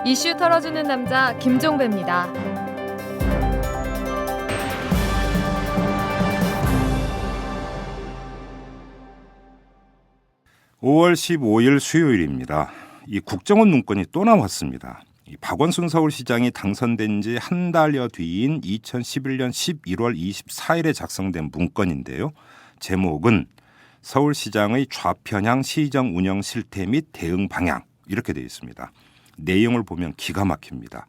이슈 털어주는 남자 김종배입니다. 5월 15일 수요일입니다. 이 국정원 문건이 또 나왔습니다. 이 박원순 서울시장이 당선된 지 한 달여 뒤인 2011년 11월 24일에 작성된 문건인데요. 제목은 서울시장의 좌편향 시정 운영 실태 및 대응 방향 이렇게 되어 있습니다. 내용을 보면 기가 막힙니다.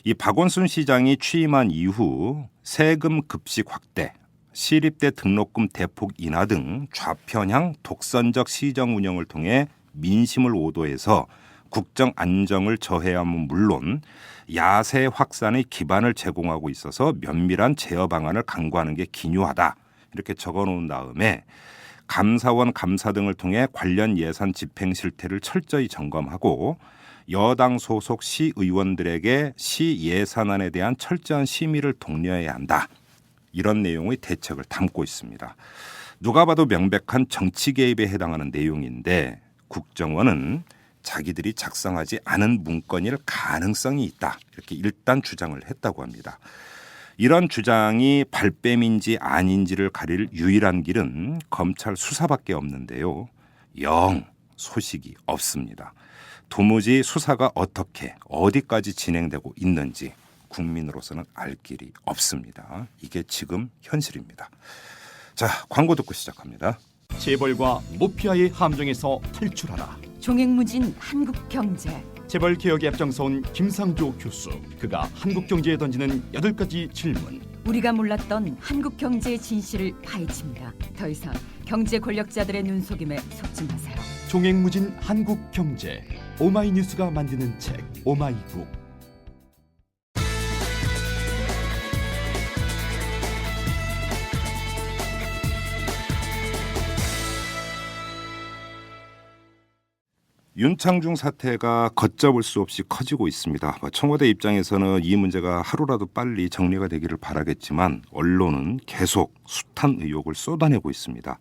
이 박원순 시장이 취임한 이후 세금 급식 확대, 시립대 등록금 대폭 인하 등 좌편향 독선적 시정 운영을 통해 민심을 오도해서 국정 안정을 저해함은 물론 야세 확산의 기반을 제공하고 있어서 면밀한 제어 방안을 강구하는 게 기요하다. 이렇게 적어놓은 다음에 감사원 감사 등을 통해 관련 예산 집행 실태를 철저히 점검하고 여당 소속 시의원들에게 시 예산안에 대한 철저한 심의를 독려해야 한다. 이런 내용의 대책을 담고 있습니다. 누가 봐도 명백한 정치 개입에 해당하는 내용인데 국정원은 자기들이 작성하지 않은 문건일 가능성이 있다. 이렇게 일단 주장을 했다고 합니다. 이런 주장이 발뺌인지 아닌지를 가릴 유일한 길은 검찰 수사밖에 없는데요. 영 소식이 없습니다. 도무지 수사가 어떻게 어디까지 진행되고 있는지 국민으로서는 알 길이 없습니다. 이게 지금 현실입니다. 자, 광고 듣고 시작합니다. 재벌과 모피아의 함정에서 탈출하라. 종횡무진 한국경제. 재벌 개혁에 앞장서온 김상조 교수. 그가 한국경제에 던지는 8가지 질문. 우리가 몰랐던 한국경제의 진실을 파헤칩니다. 더 이상 경제 권력자들의 눈속임에 속지 마세요. 종횡무진 한국경제. 오마이뉴스가 만드는 책 오마이북. 윤창중 사태가 걷잡을 수 없이 커지고 있습니다. 청와대 입장에서는 이 문제가 하루라도 빨리 정리가 되기를 바라겠지만 언론은 계속 숱한 의혹을 쏟아내고 있습니다.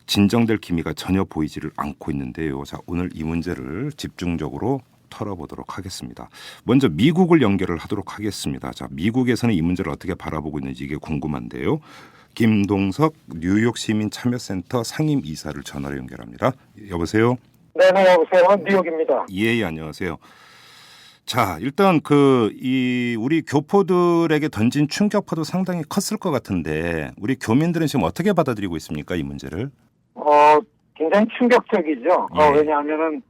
진정될 기미가 전혀 보이지를 않고 있는데요. 자, 오늘 이 문제를 집중적으로 털어보도록 하겠습니다. 먼저 미국을 연결을 하도록 하겠습니다. 자, 미국에서는 이 문제를 어떻게 바라보고 있는지 이게 궁금한데요. 김동석 뉴욕 시민참여센터 상임이사를 전화로 연결합니다. 여보세요? 네, 여보세요. 뉴욕입니다. 예, 안녕하세요. 자, 일단 우리 교포들에게 던진 충격파도 상당히 컸을 것 같은데 우리 교민들은 지금 어떻게 받아들이고 있습니까, 이 문제를? 굉장히 충격적이죠. 예. 왜냐하면은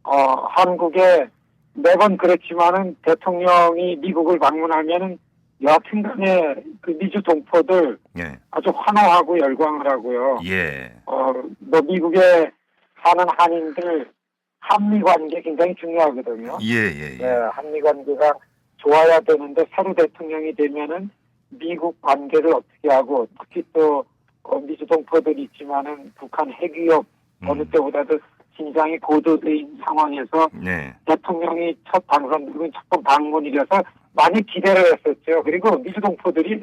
한국에 매번 그렇지만은 대통령이 미국을 방문하면은 여하튼간에 그 미주 동포들 예. 아주 환호하고 열광을 하고요. 예. 미국에 사는 한인들 한미 관계 굉장히 중요하거든요. 예. 네, 한미 관계가 좋아야 되는데 새로 대통령이 되면은 미국 관계를 어떻게 하고 특히 또 미주 동포들이 있지만은 북한 핵위협 어느 때보다도 긴장이 고도된 상황에서 네. 대통령이 첫 당선되고 첫 번 방문이라서 많이 기대를 했었죠. 그리고 미주 동포들이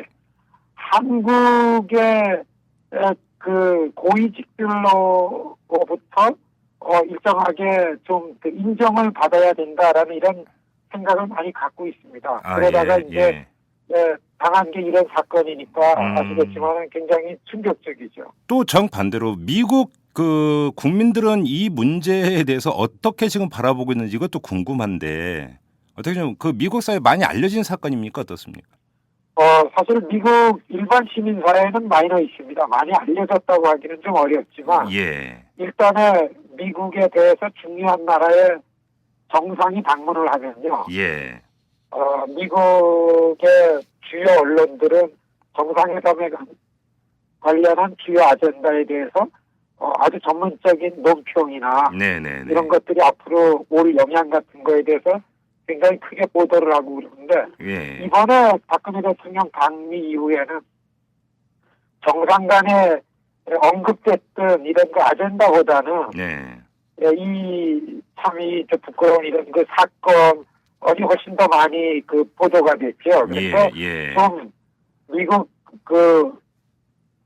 한국의 그 고위직들로부터 일정하게 좀 그 인정을 받아야 된다라는 이런 생각을 많이 갖고 있습니다. 그러다가 이제 당한 게 이런 사건이니까 아시겠지만 굉장히 충격적이죠. 또 정반대로 미국 그 국민들은 이 문제에 대해서 어떻게 지금 바라보고 있는지 이것도 궁금한데 어떻게 좀 그 미국 사회에 많이 알려진 사건입니까? 어떻습니까? 사실 미국 일반 시민 사회에는 마이너 있습니다. 많이 알려졌다고 하기는 좀 어렵지만 예. 일단은 미국에 대해서 중요한 나라에 정상이 방문을 하면요. 예. 미국의 주요 언론들은 정상회담에 관련한 주요 아젠다에 대해서 아주 전문적인 논평이나 네네네. 이런 것들이 앞으로 올 영향 같은 거에 대해서 굉장히 크게 보도를 하고 그러는데 예. 이번에 박근혜 대통령 방미 이후에는 정상 간에 언급됐던 이런 그 아젠다보다는 네. 이 참이 부끄러운 이런 그 사건이 훨씬 더 많이 그 보도가 됐죠. 그래서 예. 좀 미국 그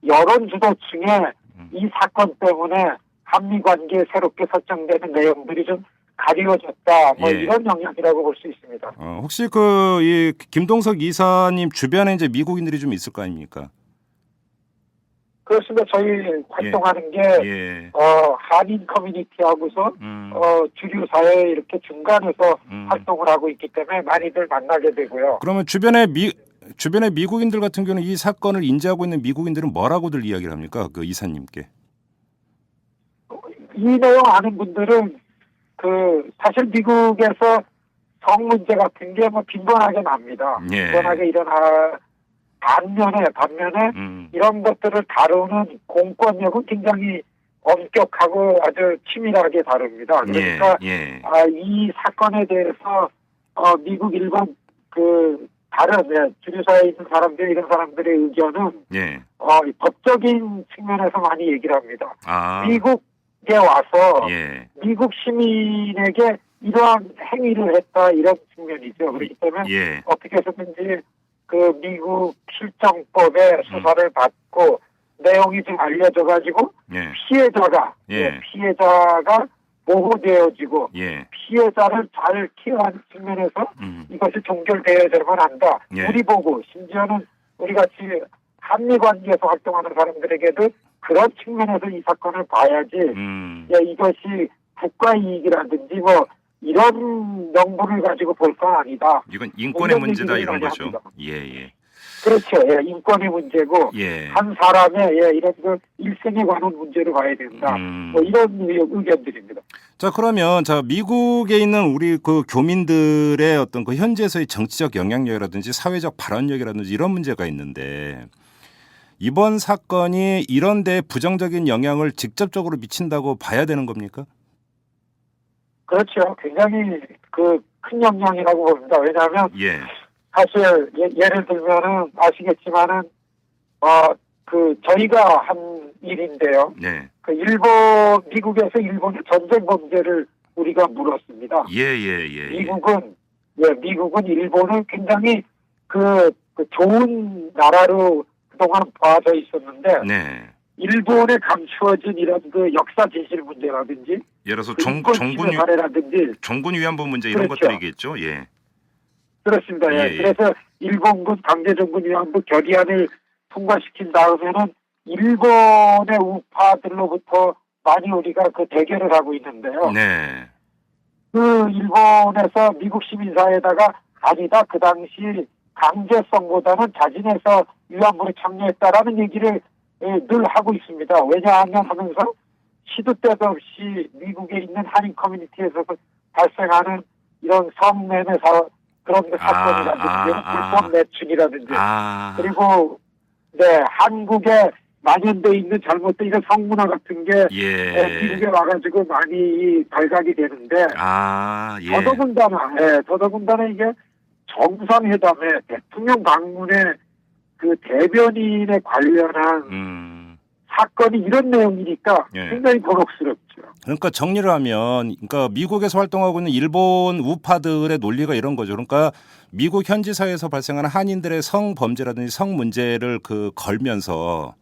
여론 주도층에 이 사건 때문에 한미 관계에 새롭게 설정되는 내용들이 좀 가려졌다. 뭐 예. 이런 영향이라고 볼 수 있습니다. 혹시 이 김동석 이사님 주변에 이제 미국인들이 좀 있을 거 아닙니까? 그렇습니다. 저희 활동하는 게 예. 한인 커뮤니티하고서 음. 주류 사회에 이렇게 중간에서 음. 활동을 하고 있기 때문에 많이들 만나게 되고요. 그러면 주변에 미국인들 같은 경우는 이 사건을 인지하고 있는 미국인들은 뭐라고들 이야기를 합니까? 그 이사님께. 이 내용 아는 분들은 사실 미국에서 성 문제 같은 게 뭐 빈번하게 납니다. 예. 빈번하게 일어나 반면에 이런 것들을 다루는 공권력은 굉장히 엄격하고 아주 치밀하게 다룹니다. 그러니까 예. 이 사건에 대해서 미국, 일본 다른 주류사회에 있는 사람들 이런 사람들의 의견은 예. 이 법적인 측면에서 많이 얘기를 합니다. 아. 미국에 와서 예. 미국 시민에게 이러한 행위를 했다 이런 측면이죠. 그렇기 때문에 예. 어떻게 해서든지 미국 실정법의 수사를 받고 내용이 좀 알려져가지고 예. 피해자가 보호되어지고 예. 피해자를 잘 케어하는 측면에서 음. 이것이 종결되어야만 한다. 예. 우리 보고 심지어는 우리 같이 한미 관계에서 활동하는 사람들에게도 그런 측면에서 이 사건을 봐야지 이것이 국가 이익이라든지 뭐 이런 명분을 가지고 볼 건 아니다. 이건 인권의 이런 문제다 얘기를 이런 많이 거죠. 합니다. 예. 그렇죠. 예, 인권의 문제고 예. 한 사람의 이런 일생에 관한 문제로 봐야 된다. 뭐 이런 의견들입니다. 자, 그러면 미국에 있는 우리 교민들의 어떤 현지에서의 정치적 영향력이라든지 사회적 발언력이라든지 이런 문제가 있는데 이번 사건이 이런 데 부정적인 영향을 직접적으로 미친다고 봐야 되는 겁니까? 그렇죠. 굉장히 큰 영향이라고 봅니다. 왜냐하면 예. 사실 예를 들면은 아시겠지만은 저희가 한 일인데요. 네. 미국에서 일본의 전쟁 범죄를 우리가 물었습니다. 예. 미국은 일본을 굉장히 좋은 나라로 그동안 봐져 있었는데 네. 일본에 감추어진 이런 역사 진실 문제라든지 예를 들어서 사례라든지 종군 위안부 문제 이런 그렇죠. 것들이겠죠. 예. 그렇습니다. 예. 그래서 일본군 강제종군 위안부 결의안을 통과시킨 다음에는 일본의 우파들로부터 많이 우리가 대결을 하고 있는데요. 네. 일본에서 미국 시민사회에다가 아니다. 그 당시 강제성보다는 자진해서 위안부를 참여했다라는 얘기를 늘 하고 있습니다. 왜냐하면 하면서 시도 때도 없이 미국에 있는 한인 커뮤니티에서 발생하는 이런 성매매 그런 사건이라든지 불법 매춘이라든지 그리고 한국에 만연돼 있는 잘못된 이런 성문화 같은 게 미국에 와가지고 많이 발각이 되는데 더더군다나 이게 정상회담에 대통령 방문에 대변인에 관련한 사건이 이런 내용이니까 굉장히 곤혹스럽죠. 그러니까 정리를 하면 미국에서 활동하고 있는 일본 우파들의 논리가 이런 거죠. 그러니까 미국 현지 사회에서 발생하는 한인들의 성범죄라든지 성 문제를 걸면서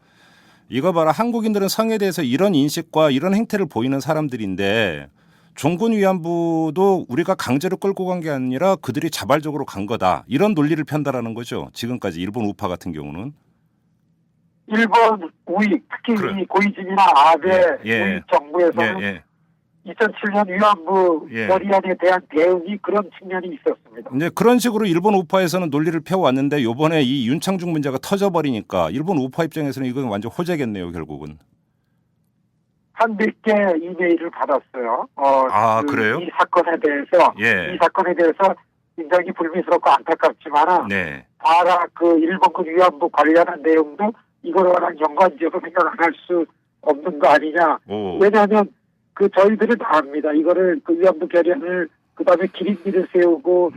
이거 봐라 한국인들은 성에 대해서 이런 인식과 이런 행태를 보이는 사람들인데 종군 위안부도 우리가 강제로 끌고 간 게 아니라 그들이 자발적으로 간 거다. 이런 논리를 편다라는 거죠. 지금까지 일본 우파 같은 경우는. 일본 우익, 특히 이 고이즈미나 아베 우익 정부에서는 2007년 위안부 결의안에 대한 대응이 그런 측면이 있었습니다. 이제 그런 식으로 일본 우파에서는 논리를 펴왔는데 이번에 이 윤창중 문제가 터져버리니까 일본 우파 입장에서는 이건 완전 호재겠네요, 결국은. 한 100개 이메일을 받았어요. 그래요? 이 사건에 대해서 굉장히 불미스럽고 안타깝지만은 다라 일본군 위안부 관련한 내용도 이거랑 연관지어서 생각 안 할 수 없는 거 아니냐. 왜냐하면 저희들이 다 압니다. 이거를 위안부 결의안을 그다음에 기린기를 세우고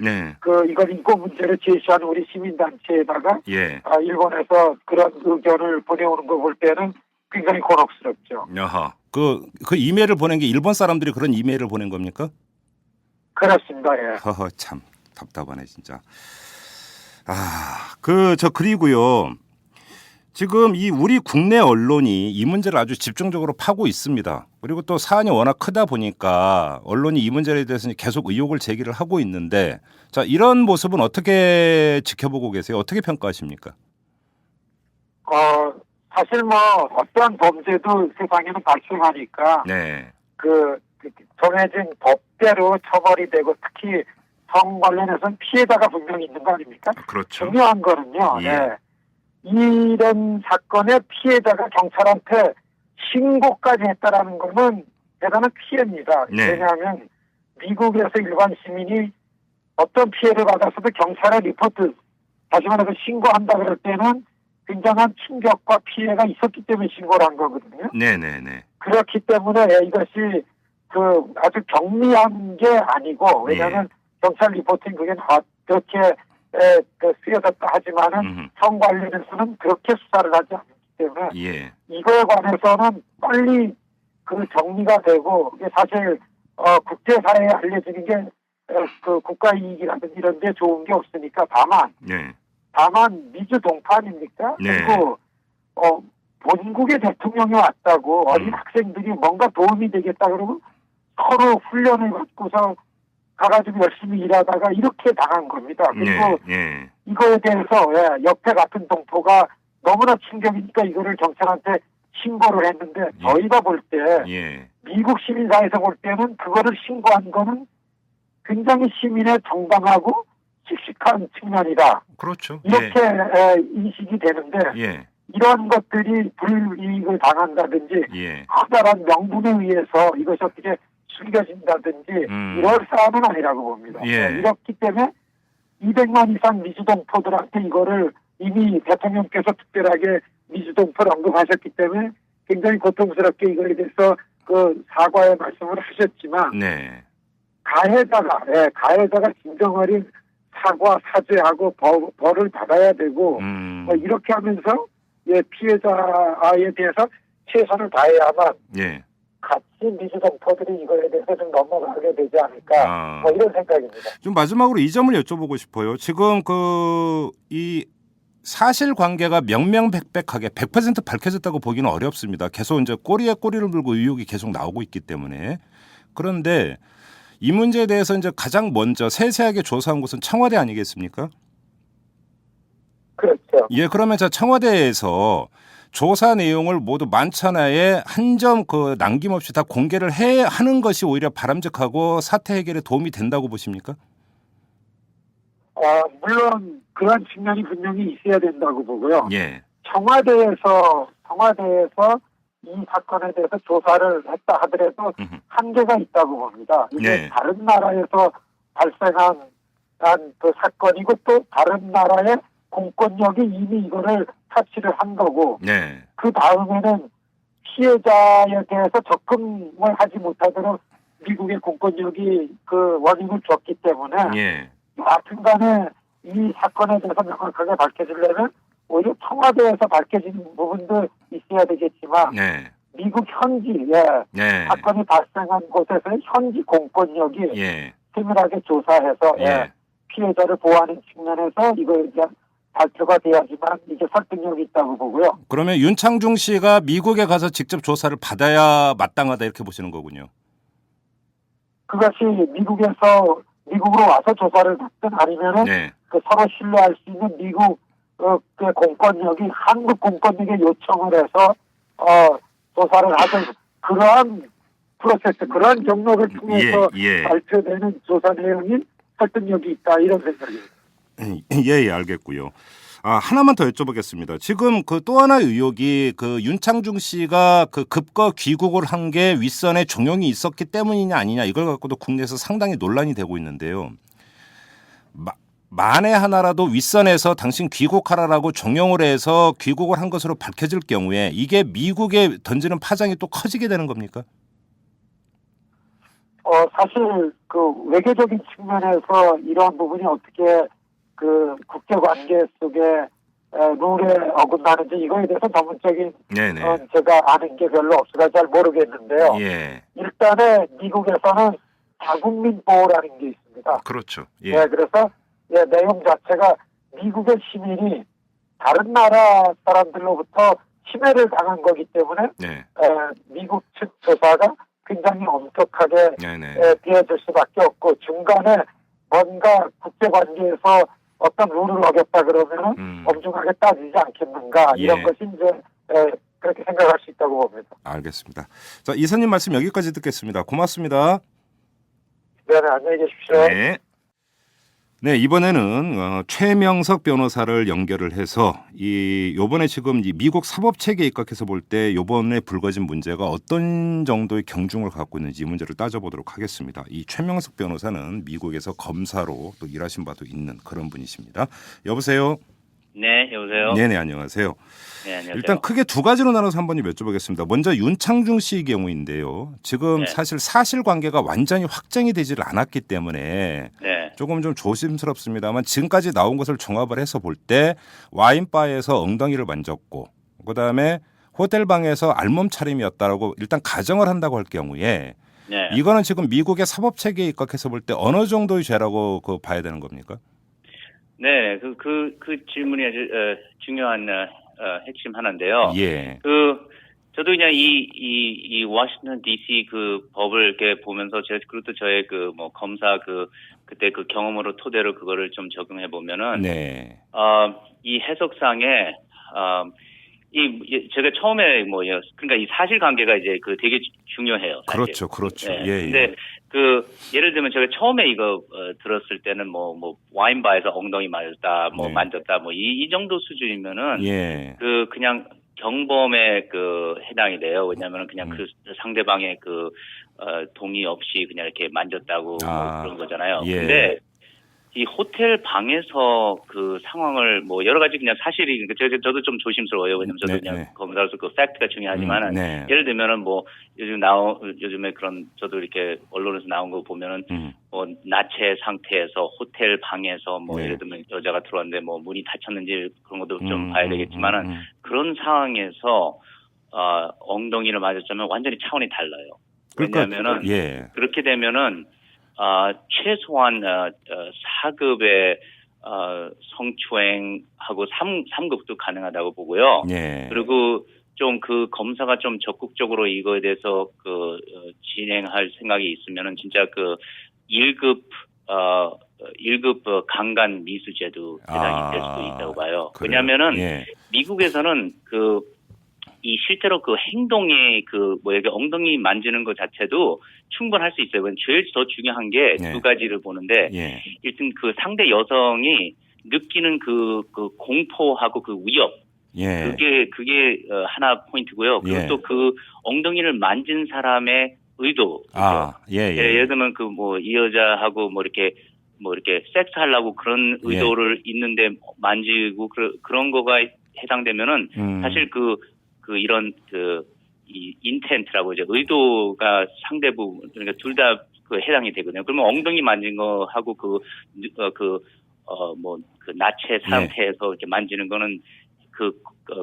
이걸 인권 문제를 제시하는 우리 시민단체에다가 일본에서 그런 의견을 보내오는 거 볼 때는 굉장히 곤혹스럽죠. 그 이메일을 보낸 게 일본 사람들이 그런 이메일을 보낸 겁니까? 그렇습니다. 예. 참 답답하네 진짜. 그리고요. 지금 이 우리 국내 언론이 이 문제를 아주 집중적으로 파고 있습니다. 그리고 또 사안이 워낙 크다 보니까 언론이 이 문제에 대해서 계속 의혹을 제기를 하고 있는데, 자, 이런 모습은 어떻게 지켜보고 계세요? 어떻게 평가하십니까? 사실 뭐 어떠한 범죄도 세상에는 발생하니까 네. 그 정해진 법대로 처벌이 되고, 특히 성 관련해서는 피해자가 분명히 있는 거 아닙니까? 그렇죠. 중요한 거는요. 예. 네. 이런 사건의 피해자가 경찰한테 신고까지 했다라는 것은 대단한 피해입니다. 네. 왜냐하면 미국에서 일반 시민이 어떤 피해를 받았어도 경찰에 리포트, 다시 말해서 신고한다 그럴 때는 굉장한 충격과 피해가 있었기 때문에 신고를 한 거거든요. 네네네. 그렇기 때문에 이것이 아주 경미한 게 아니고, 왜냐하면 경찰 리포팅 그게 어떻게 쓰여졌다 하지만은 성 관련해서는 그렇게 수사를 하지 않기 때문에 예. 이거에 관해서는 빨리 정리가 되고, 이게 사실 국제사회에 알려지는 게 국가 이익이라든지 이런 데 좋은 게 없으니까, 다만 미주 동파 아닙니까? 네. 그리고 본국의 대통령이 왔다고 어린 학생들이 뭔가 도움이 되겠다 그러고 서로 훈련을 받고서 가가지고 열심히 일하다가 이렇게 당한 겁니다. 그리고 이거에 대해서 옆에 같은 동포가 너무나 충격이니까 이거를 경찰한테 신고를 했는데, 저희가 볼 때 미국 시민사회에서 볼 때는 그거를 신고한 거는 굉장히 시민의 정당하고 씩씩한 측면이다. 그렇죠. 이렇게 인식이 되는데, 이런 것들이 불이익을 당한다든지 커다란 명분에 의해서 이것이 어떻게 숨겨진다든지 이럴 사안은 아니라고 봅니다. 이렇기 때문에 200만 이상 미주동포들한테 이거를 이미 대통령께서 특별하게 미주동포를 언급하셨기 때문에 굉장히 고통스럽게 이거에 대해서 사과의 말씀을 하셨지만, 가해자가 진정어린 사과, 사죄하고 벌을 받아야 되고, 이렇게 하면서 피해자에 대해서 최선을 다해야만 같이 미주동포들이 이거에 대해서 좀 넘어가게 되지 않을까, 이런 생각입니다. 좀 마지막으로 이 점을 여쭤보고 싶어요. 지금 이 사실관계가 명명백백하게 100% 밝혀졌다고 보기는 어렵습니다. 계속 이제 꼬리에 꼬리를 물고 의혹이 계속 나오고 있기 때문에. 그런데 이 문제에 대해서 이제 가장 먼저 세세하게 조사한 곳은 청와대 아니겠습니까? 그렇죠. 예, 그러면 청와대에서 조사 내용을 모두 만천하에 한 점 남김없이 다 공개를 하는 것이 오히려 바람직하고 사태 해결에 도움이 된다고 보십니까? 물론 그런 측면이 분명히 있어야 된다고 보고요. 예. 청와대에서 이 사건에 대해서 조사를 했다 하더라도 한계가 있다고 봅니다. 이게 다른 나라에서 발생한 사건이고, 또 다른 나라의 공권력이 이미 이거를 타치를 한 거고, 그 다음에는 피해자에 대해서 접근을 하지 못하도록 미국의 공권력이 원인을 줬기 때문에, 여하튼간에 이 사건에 대해서 명확하게 밝혀지려면 오히려 청와대에서 밝혀지는 부분도 있어야 되겠지만, 미국 현지 사건이 발생한 곳에서의 현지 공권력이 세밀하게 조사해서 피해자를 보호하는 측면에서 이거에 대한 발표가 돼야지만 이게 설득력이 있다고 보고요. 그러면 윤창중 씨가 미국에 가서 직접 조사를 받아야 마땅하다 이렇게 보시는 거군요. 그것이 미국으로 와서 조사를 받든 아니면은 서로 신뢰할 수 있는 미국 공권력이 한국 공권력에 요청을 해서 조사를 하든, 그러한 프로세스, 그러한 경로를 통해서 발표되는 조사 내용이 설득력이 있다, 이런 생각입니다. 예, 알겠고요. 하나만 더 여쭤보겠습니다. 지금 또 하나의 의혹이 윤창중 씨가 급거 귀국을 한 게 윗선에 종용이 있었기 때문이냐 아니냐, 이걸 갖고도 국내에서 상당히 논란이 되고 있는데요. 만에 하나라도 윗선에서 당신 귀국하라라고 종용을 해서 귀국을 한 것으로 밝혀질 경우에 이게 미국에 던지는 파장이 또 커지게 되는 겁니까? 사실 외교적인 측면에서 이러한 부분이 어떻게 국제관계 속에 룰에 어긋나는지, 이거에 대해서 전문적인 제가 아는 게 별로 없어서 잘 모르겠는데요. 일단은 미국에서는 다국민 보호라는 게 있습니다. 그렇죠. 그래서 내용 자체가 미국의 시민이 다른 나라 사람들로부터 침해를 당한 거기 때문에 네. 미국 측 조사가 굉장히 엄격하게 네네. 비해줄 수밖에 없고 중간에 뭔가 국제관계에서 어떤 룰을 어겼다 그러면 엄중하게 따지지 않겠는가 이런 예. 것이 이제 그렇게 생각할 수 있다고 봅니다. 알겠습니다. 자, 이사님 말씀 여기까지 듣겠습니다. 고맙습니다. 네, 안녕히 계십시오. 네. 네, 이번에는 최명석 변호사를 연결을 해서 요번에 지금 이 미국 사법 체계에 입각해서 볼 때 요번에 불거진 문제가 어떤 정도의 경중을 갖고 있는지 이 문제를 따져보도록 하겠습니다. 이 최명석 변호사는 미국에서 검사로 또 일하신 바도 있는 그런 분이십니다. 여보세요? 네, 여보세요? 네네, 안녕하세요. 네, 안녕하세요. 일단 크게 두 가지로 나눠서 한번 여쭤보겠습니다. 먼저 윤창중 씨의 경우인데요. 지금 네. 사실 사실관계가 완전히 확정이 되지를 않았기 때문에 네, 조금 좀 조심스럽습니다만 지금까지 나온 것을 종합을 해서 볼 때 와인바에서 엉덩이를 만졌고 그다음에 호텔 방에서 알몸 차림이었다라고 일단 가정을 한다고 할 경우에 네. 이거는 지금 미국의 사법 체계에 입각해서 볼 때 어느 정도의 죄라고 봐야 되는 겁니까? 네, 그 질문이 아주 중요한 핵심 하나인데요. 예. 저도 그냥 이 워싱턴 D.C. 그 법을 이렇게 보면서 그것도 저의 검사 그때 그 경험으로 토대로 그거를 좀 적용해 보면은 네. 이 해석상에 제가 처음에 그러니까 이 사실관계가 이제 되게 중요해요. 사실. 그렇죠, 그렇죠. 네. 예. 근데 예를 들면 제가 처음에 이거 들었을 때는 와인바에서 엉덩이 맞았다, 네. 만졌다, 이 정도 수준이면은 예. 그냥 경범에 해당이 돼요. 왜냐하면 그냥 그 상대방의 동의 없이 그냥 이렇게 만졌다고 그런 거잖아요. 예. 근데 이 호텔 방에서 그 상황을 여러 가지 그냥 사실이 저도 좀 조심스러워요. 왜냐면 저도 네, 그냥 네. 검사로서 그 팩트가 중요하지만은 네. 예를 들면은 요즘에 그런 저도 이렇게 언론에서 나온 거 보면은 나체 상태에서 호텔 방에서 네. 예를 들면 여자가 들어왔는데 문이 닫혔는지 그런 것도 좀 봐야 되겠지만은 그런 상황에서 엉덩이를 맞았자면 완전히 차원이 달라요. 왜냐하면은 예. 그렇게 되면은 최소한 4급의 성추행하고 3급도 가능하다고 보고요. 예. 그리고 좀 그 검사가 좀 적극적으로 이거에 대해서 진행할 생각이 있으면은 진짜 1급 강간 미수죄도 해당이 될 수도 있다고 봐요. 그래요? 왜냐하면은 예. 미국에서는 이 실제로 행동에 이렇게 엉덩이 만지는 것 자체도 충분할 수 있어요. 제일 더 중요한 게 네. 두 가지를 보는데 예. 일단 상대 여성이 느끼는 공포하고 위협 예. 그게 하나 포인트고요. 그리고 예. 또 엉덩이를 만진 사람의 의도. 예. 예를 들면 이 여자하고 이렇게 섹스하려고 그런 의도를 있는데 만지고 그런 거가 해당되면은 사실 이런 이 인텐트라고 이제 의도가 상대부 그러니까 둘 다 해당이 되거든요. 그러면 엉덩이 만진 거 하고 나체 상태에서 이렇게 만지는 거는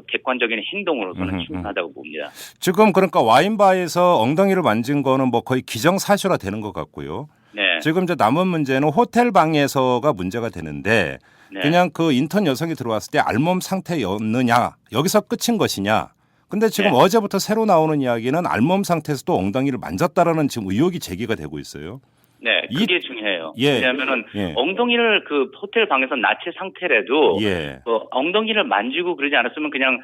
객관적인 행동으로서는 충분하다고 봅니다. 지금 그러니까 와인바에서 엉덩이를 만진 거는 거의 기정사실화 되는 것 같고요. 네. 지금 이제 남은 문제는 호텔 방에서가 문제가 되는데 네. 그냥 인턴 여성이 들어왔을 때 알몸 상태였느냐 여기서 끝인 것이냐. 근데 지금 네. 어제부터 새로 나오는 이야기는 알몸 상태에서 또 엉덩이를 만졌다라는 지금 의혹이 제기가 되고 있어요. 네, 그게 중요해요. 예. 왜냐하면은 예. 엉덩이를 호텔 방에서 나체 상태라도 예. 엉덩이를 만지고 그러지 않았으면 그냥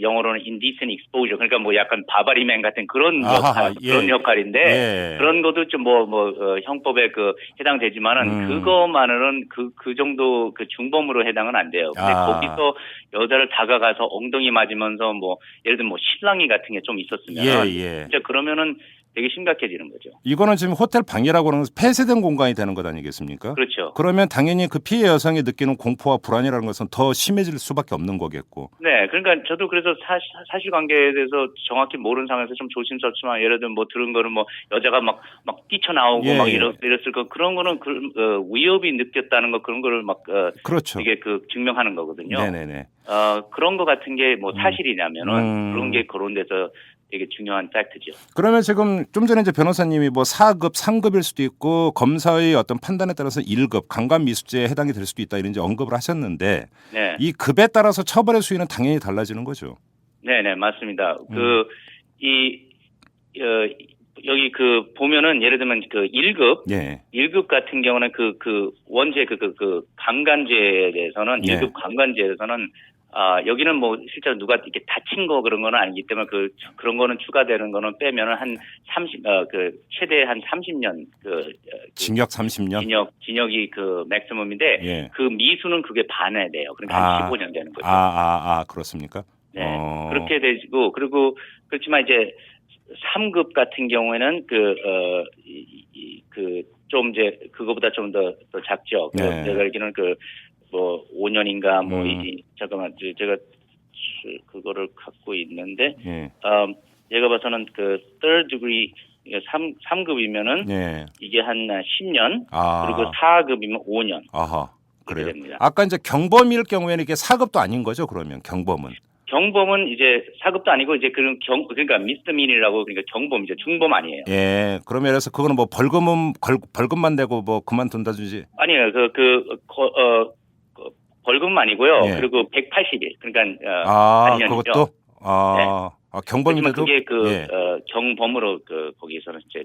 영어로는 indecent exposure 그러니까 약간 바바리맨 같은 그런 그런 역할인데 예. 그런 것도 좀 형법에 해당되지만은 그것만으로는 그 정도 중범으로 해당은 안 돼요. 근데 거기서 여자를 다가가서 엉덩이 맞으면서 예를 들면 신랑이 같은 게 좀 있었으면 진짜 그러면은 되게 심각해지는 거죠. 이거는 지금 호텔 방이라고 하는 것은 폐쇄된 공간이 되는 것 아니겠습니까? 그렇죠. 그러면 당연히 피해 여성이 느끼는 공포와 불안이라는 것은 더 심해질 수밖에 없는 거겠고. 네, 그러니까 저도 그래서 사실관계에 대해서 정확히 모르는 상황에서 좀 조심스럽지만 예를 들면 들은 거는 여자가 막 뛰쳐나오고 이랬을 거 그런 거는 위협이 느꼈다는 거 그런 거를 그렇죠. 이게 증명하는 거거든요. 네네네. 그런 거 같은 게 사실이냐면은 그런 게 그런 데서 되게 중요한 팩트죠. 그러면 지금 좀 전에 이제 변호사님이 뭐 4급, 3급일 수도 있고 검사의 어떤 판단에 따라서 1급 강간 미수죄에 해당이 될 수도 있다 이런 이제 언급을 하셨는데 네. 이 급에 따라서 처벌의 수위는 당연히 달라지는 거죠. 네, 맞습니다. 여기 보면은 예를 들면 1급, 예. 1급 같은 경우는 원죄 강간죄에 대해서는 예. 1급 강간죄에서는 여기는 뭐 실제로 누가 이렇게 다친 거 그런 거는 아니기 때문에 그런 거는 추가되는 거는 빼면은 한 최대 한 30년 징역 30년. 징역이 맥시멈인데 예. 그 미수는 그게 반에 돼요. 그러니까 한 15년 되는 거죠. 그렇습니까? 네. 그렇게 되고 그리고 그렇지만 이제 3급 같은 경우에는 좀 이제 그거보다 좀 더 작죠. 네. 제가 알기로는 5년인가 잠깐만 제가 그거를 갖고 있는데 예. 제가 봐서는 third degree 3급이면은 예. 이게 한 10년 아. 그리고 4급이면 5년. 아하. 그래요. 됩니다. 아까 이제 경범일 경우에는 이게 4급도 아닌 거죠, 그러면 경범은. 경범은 이제 4급도 아니고 이제 그러니까 미스터민이라고 그러니까 경범이죠. 중범 아니에요. 예. 그러면 그래서 그거는 뭐 벌금만 내고 뭐 그만둔다든지. 아니에요. 벌금은 아니고요. 예. 그리고 180일. 그러니까 반년이죠. 그것도 네. 경범인데도 그게 예. 경범으로 거기서는 이제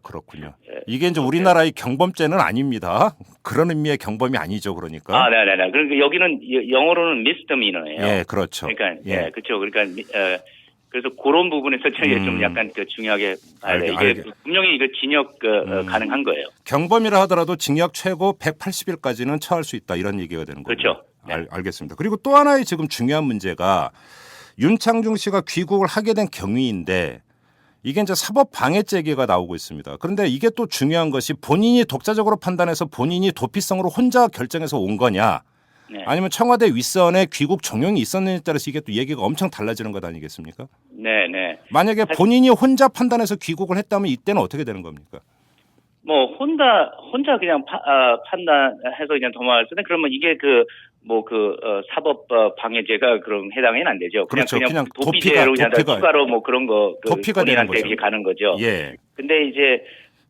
그렇군요. 예. 이게 이제 우리나라의 경범죄는 아닙니다. 그런 의미의 경범이 아니죠, 그러니까. 네네네. 그러니까 여기는 영어로는 미스터미너예요. 예, 그렇죠. 그러니까 예. 그렇죠. 그러니까 그래서 그런 부분에서 좀 약간 중요하게 봐야 돼요. 이게 분명히 이거 징역 가능한 거예요. 경범이라 하더라도 징역 최고 180일까지는 처할 수 있다 이런 얘기가 되는 거죠. 그렇죠. 네. 알겠습니다. 그리고 또 하나의 지금 중요한 문제가 윤창중 씨가 귀국을 하게 된 경위인데 이게 이제 사법 방해죄가 나오고 있습니다. 그런데 이게 또 중요한 것이 본인이 독자적으로 판단해서 본인이 도피성으로 혼자 결정해서 온 거냐 네. 아니면 청와대 윗선에 귀국 종용이 있었느냐에 따라서 이게 또 얘기가 엄청 달라지는 것 아니겠습니까? 네. 만약에 본인이 혼자 판단해서 귀국을 했다면 이때는 어떻게 되는 겁니까? 뭐 혼자 그냥 판단해서 그냥 도망을 쓰는 그러면 이게 사법 방해죄가 그럼 해당은 안 되죠. 그렇죠. 그냥 도피죄로 그냥 추가로 뭐 그런 거 도피가 되는 본인한테 거죠. 이렇게 가는 거죠. 예. 근데 이제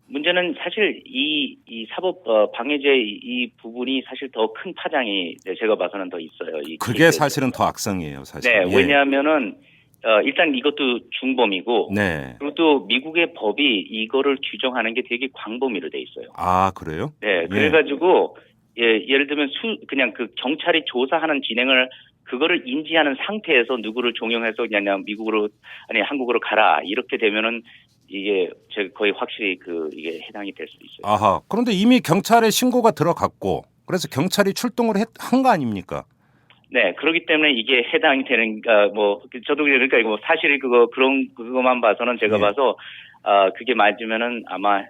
문제는 사실 이 사법 방해죄 이 부분이 사실 더 큰 파장이 제가 봐서는 더 있어요. 그게 사실은 더 악성이에요, 사실. 네, 예. 왜냐하면은 일단 이것도 중범이고 네. 그리고 또 미국의 법이 이거를 규정하는 게 되게 광범위로 돼 있어요. 그래요? 네, 그래가지고 예를 들면 그냥 경찰이 조사하는 진행을 그거를 인지하는 상태에서 누구를 종용해서 그냥 한국으로 가라 이렇게 되면은 이게 제가 거의 확실히 이게 해당이 될 수도 있어요. 아하. 그런데 이미 경찰에 신고가 들어갔고 그래서 경찰이 출동을 한 거 아닙니까? 네, 그렇기 때문에 이게 해당이 되는 저도 그러니까 이거 사실이 그거만 봐서는 제가 예. 봐서 그게 맞으면은 아마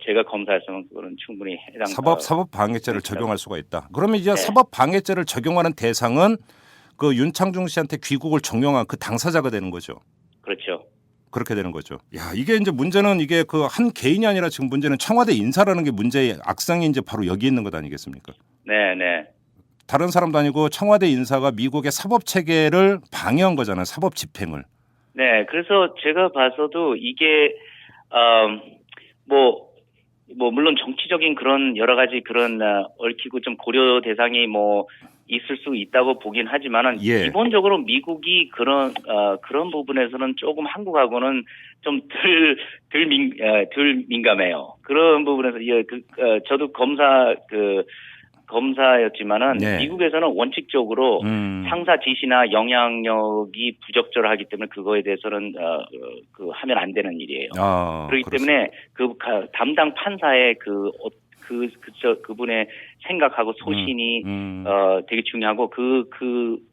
제가 검사했으면 그거는 충분히 해당 사법 방해죄를 적용할 수가 있다. 그러면 이제 네. 사법 방해죄를 적용하는 대상은 윤창중 씨한테 귀국을 종용한 그 당사자가 되는 거죠. 그렇죠. 그렇게 되는 거죠. 이게 이제 문제는 이게 한 개인이 아니라 지금 문제는 청와대 인사라는 게 문제의 악성이 이제 바로 여기 있는 것 아니겠습니까? 네. 다른 사람도 아니고 청와대 인사가 미국의 사법 체계를 방해한 거잖아요. 사법 집행을. 네, 그래서 제가 봐서도 이게 물론 정치적인 그런 여러 가지 그런 얽히고 좀 고려 대상이 있을 수 있다고 보긴 하지만은 예. 기본적으로 미국이 그런 부분에서는 조금 한국하고는 좀 덜 민감해요. 그런 부분에서 저도 검사였지만은 네. 미국에서는 원칙적으로 상사 지시나 영향력이 부적절하기 때문에 그거에 대해서는 하면 안 되는 일이에요. 그렇기 때문에 담당 판사의 그분의 생각하고 소신이 되게 중요하고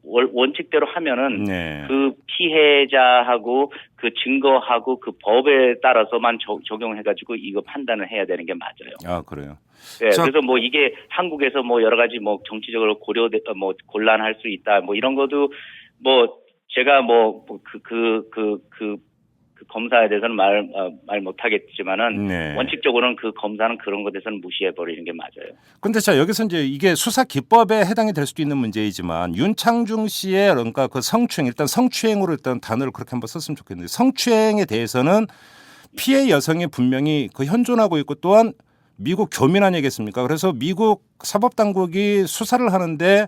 원칙대로 하면은 네. 그 피해자하고 그 증거하고 그 법에 따라서만 적용해가지고 이거 판단을 해야 되는 게 맞아요. 그래요. 네, 그래서 이게 한국에서 여러 가지 정치적으로 곤란할 수 있다 이런 것도 제가 검사에 대해서는 말 못하겠지만은 네. 원칙적으로는 그 검사는 그런 것에 대해서는 무시해 버리는 게 맞아요. 근데 자 여기서 이제 이게 수사 기법에 해당이 될 수도 있는 문제이지만 윤창중 씨의 그러니까 그 성추행 일단 성추행으로 일단 단어를 그렇게 한번 썼으면 좋겠는데 성추행에 대해서는 피해 여성이 분명히 그 현존하고 있고 또한 미국 교민 아니겠습니까? 그래서 미국 사법당국이 수사를 하는데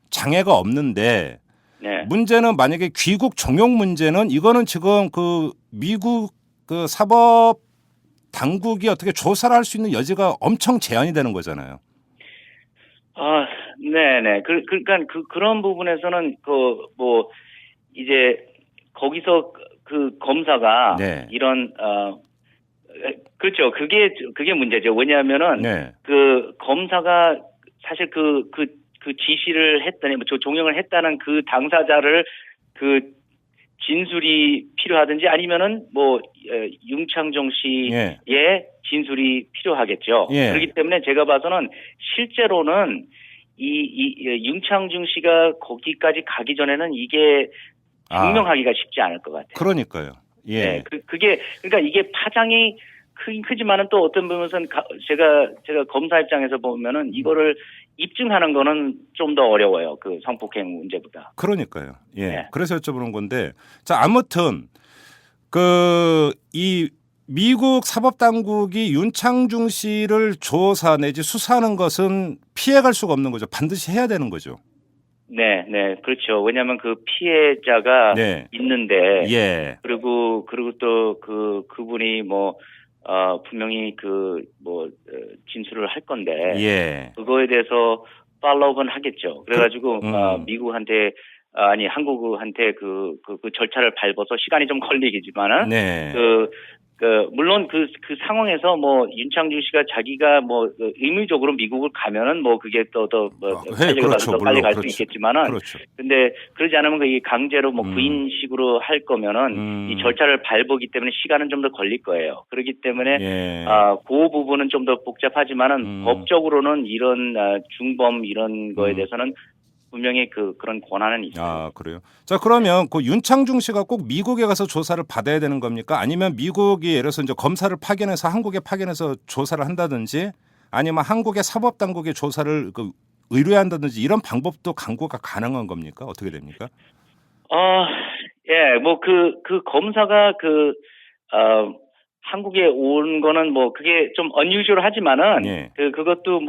장애가 없는데 네. 문제는 만약에 귀국 종용 문제는 이거는 지금 그 미국 그 사법 당국이 어떻게 조사를 할 수 있는 여지가 엄청 제한이 되는 거잖아요. 네네. 그러니까 그런 부분에서는 뭐 이제 거기서 그 검사가 네. 이런 그렇죠. 그게 문제죠. 왜냐하면은 네. 그 검사가 사실 그 지시를 했더니 종용을 했다는 그 당사자를 그 진술이 필요하든지 아니면은 뭐 윤창중 씨의 진술이 필요하겠죠. 예. 그렇기 때문에 제가 봐서는 실제로는 이 윤창중 씨가 거기까지 가기 전에는 이게 증명하기가 쉽지 않을 것 같아요. 그러니까요. 예. 네, 그러니까 이게 파장이 크지만은 또 어떤 부분에서는 제가 검사 입장에서 보면은 이거를 입증하는 거는 좀 더 어려워요. 그 성폭행 문제보다. 그러니까요. 예. 네. 그래서 여쭤보는 건데 자 아무튼 이 미국 사법당국이 윤창중 씨를 조사 내지 수사하는 것은 피해갈 수가 없는 거죠. 반드시 해야 되는 거죠. 네, 그렇죠. 왜냐하면 그 피해자가 네. 있는데, 예. 그리고 또 그분이 분명히 진술을 할 건데, 예. 그거에 대해서 팔로우업은 하겠죠. 그래가지고 미국한테 한국한테 그 절차를 밟아서 시간이 좀 걸리겠지만은, 네. 물론 그 상황에서 윤창중 씨가 자기가 의무적으로 미국을 가면은 그게 그렇죠. 빨리 갈 수 그렇죠. 있겠지만은 그렇죠. 근데 그러지 않으면 이게 강제로 구인식으로 할 거면은 이 절차를 밟기 때문에 시간은 좀 더 걸릴 거예요. 그렇기 때문에 예. 그 부분은 좀 더 복잡하지만은 법적으로는 이런 중범 이런 거에 대해서는 분명히 그런 권한은 있어요. 그래요. 자, 그러면 그 윤창중 씨가 꼭 미국에 가서 조사를 받아야 되는 겁니까? 아니면 미국이 예를 들어서 이제 검사를 파견해서 한국에 파견해서 조사를 한다든지 아니면 한국의 사법당국의 조사를 의뢰한다든지 이런 방법도 강구가 가능한 겁니까? 어떻게 됩니까? 예, 그 검사가 한국에 온 거는 그게 좀 unusual 하지만은 예. 그것도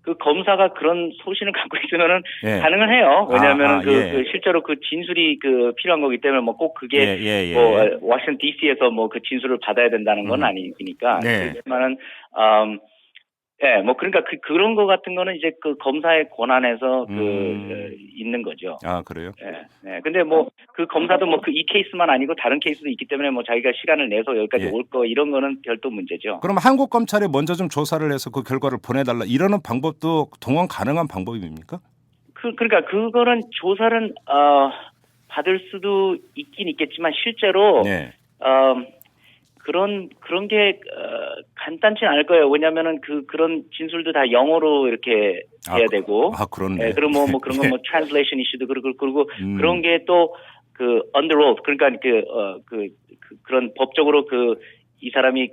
그 검사가 그런 소신을 갖고 있으면은 예. 가능은 해요. 왜냐하면은 예. 실제로 그 진술이 필요한 거기 때문에 꼭 그게 예. 워싱턴 D.C.에서 그 진술을 받아야 된다는 건 아니니까. 네. 그렇지만은 그러니까 그런 거 같은 거는 이제 그 검사의 권한에서 있는 거죠. 그래요? 네. 근데 그 검사도 이 케이스만 아니고 다른 케이스도 있기 때문에 자기가 시간을 내서 여기까지 올 거 이런 거는 별도 문제죠. 그럼 한국 검찰에 먼저 좀 조사를 해서 그 결과를 보내달라 이러는 방법도 동원 가능한 방법입니까? 그러니까 그거는 조사는 받을 수도 있긴 있겠지만 실제로 네. 그런 게 간단치 않을 거예요. 왜냐면은 그런 진술도 다 영어로 이렇게 해야 되고. 그렇네. 네, 그리고 그런 거 translation 이슈도 그리고 그런 게 또 under oath 그러니까 그런 법적으로 이 사람이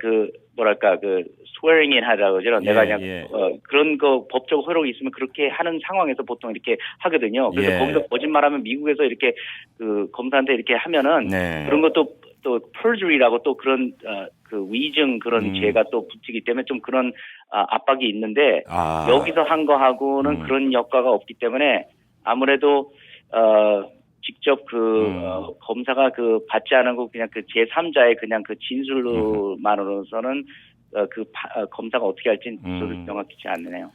swearing in 하라고 그러죠. 내가 그냥 그런 거 법적 허락이 있으면 그렇게 하는 상황에서 보통 이렇게 하거든요. 그래서 거기서 거짓말하면 미국에서 이렇게 검사한테 이렇게 하면은 그런 것도 또 perjury라고 또 그런 위증 그런 죄가 또 붙이기 때문에 좀 그런 압박이 있는데 여기서 한 거하고는 그런 효과가 없기 때문에 아무래도 직접 검사가 받지 않은 거 그냥 제3자의 그냥 진술로만으로서는 검사가 어떻게 할지 명확하지 않네요.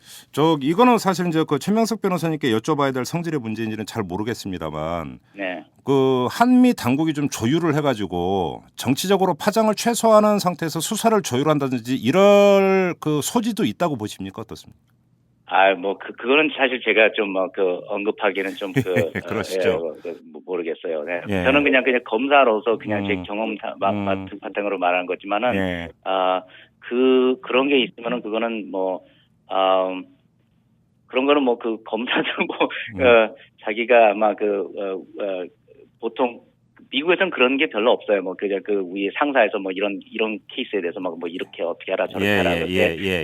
이거는 사실 이제 최명석 변호사님께 여쭤봐야 될 성질의 문제인지는 잘 모르겠습니다만, 네. 한미 당국이 좀 조율을 해가지고 정치적으로 파장을 최소화하는 상태에서 수사를 조율한다든지 이럴 소지도 있다고 보십니까? 어떻습니까? 그거는 사실 제가 좀 언급하기는 좀 그러시죠. 모르겠어요. 네. 저는 그냥 검사로서 그냥 제 경험 바탕으로 말하는 거지만은 그런 게 있으면은 그거는 그런 거는 검사도 자기가 아마 보통 미국에서는 그런 게 별로 없어요. 뭐 그냥 그 위에 상사에서 뭐 이런 케이스에 대해서 막 뭐 이렇게 어떻게 하라 저렇게 하라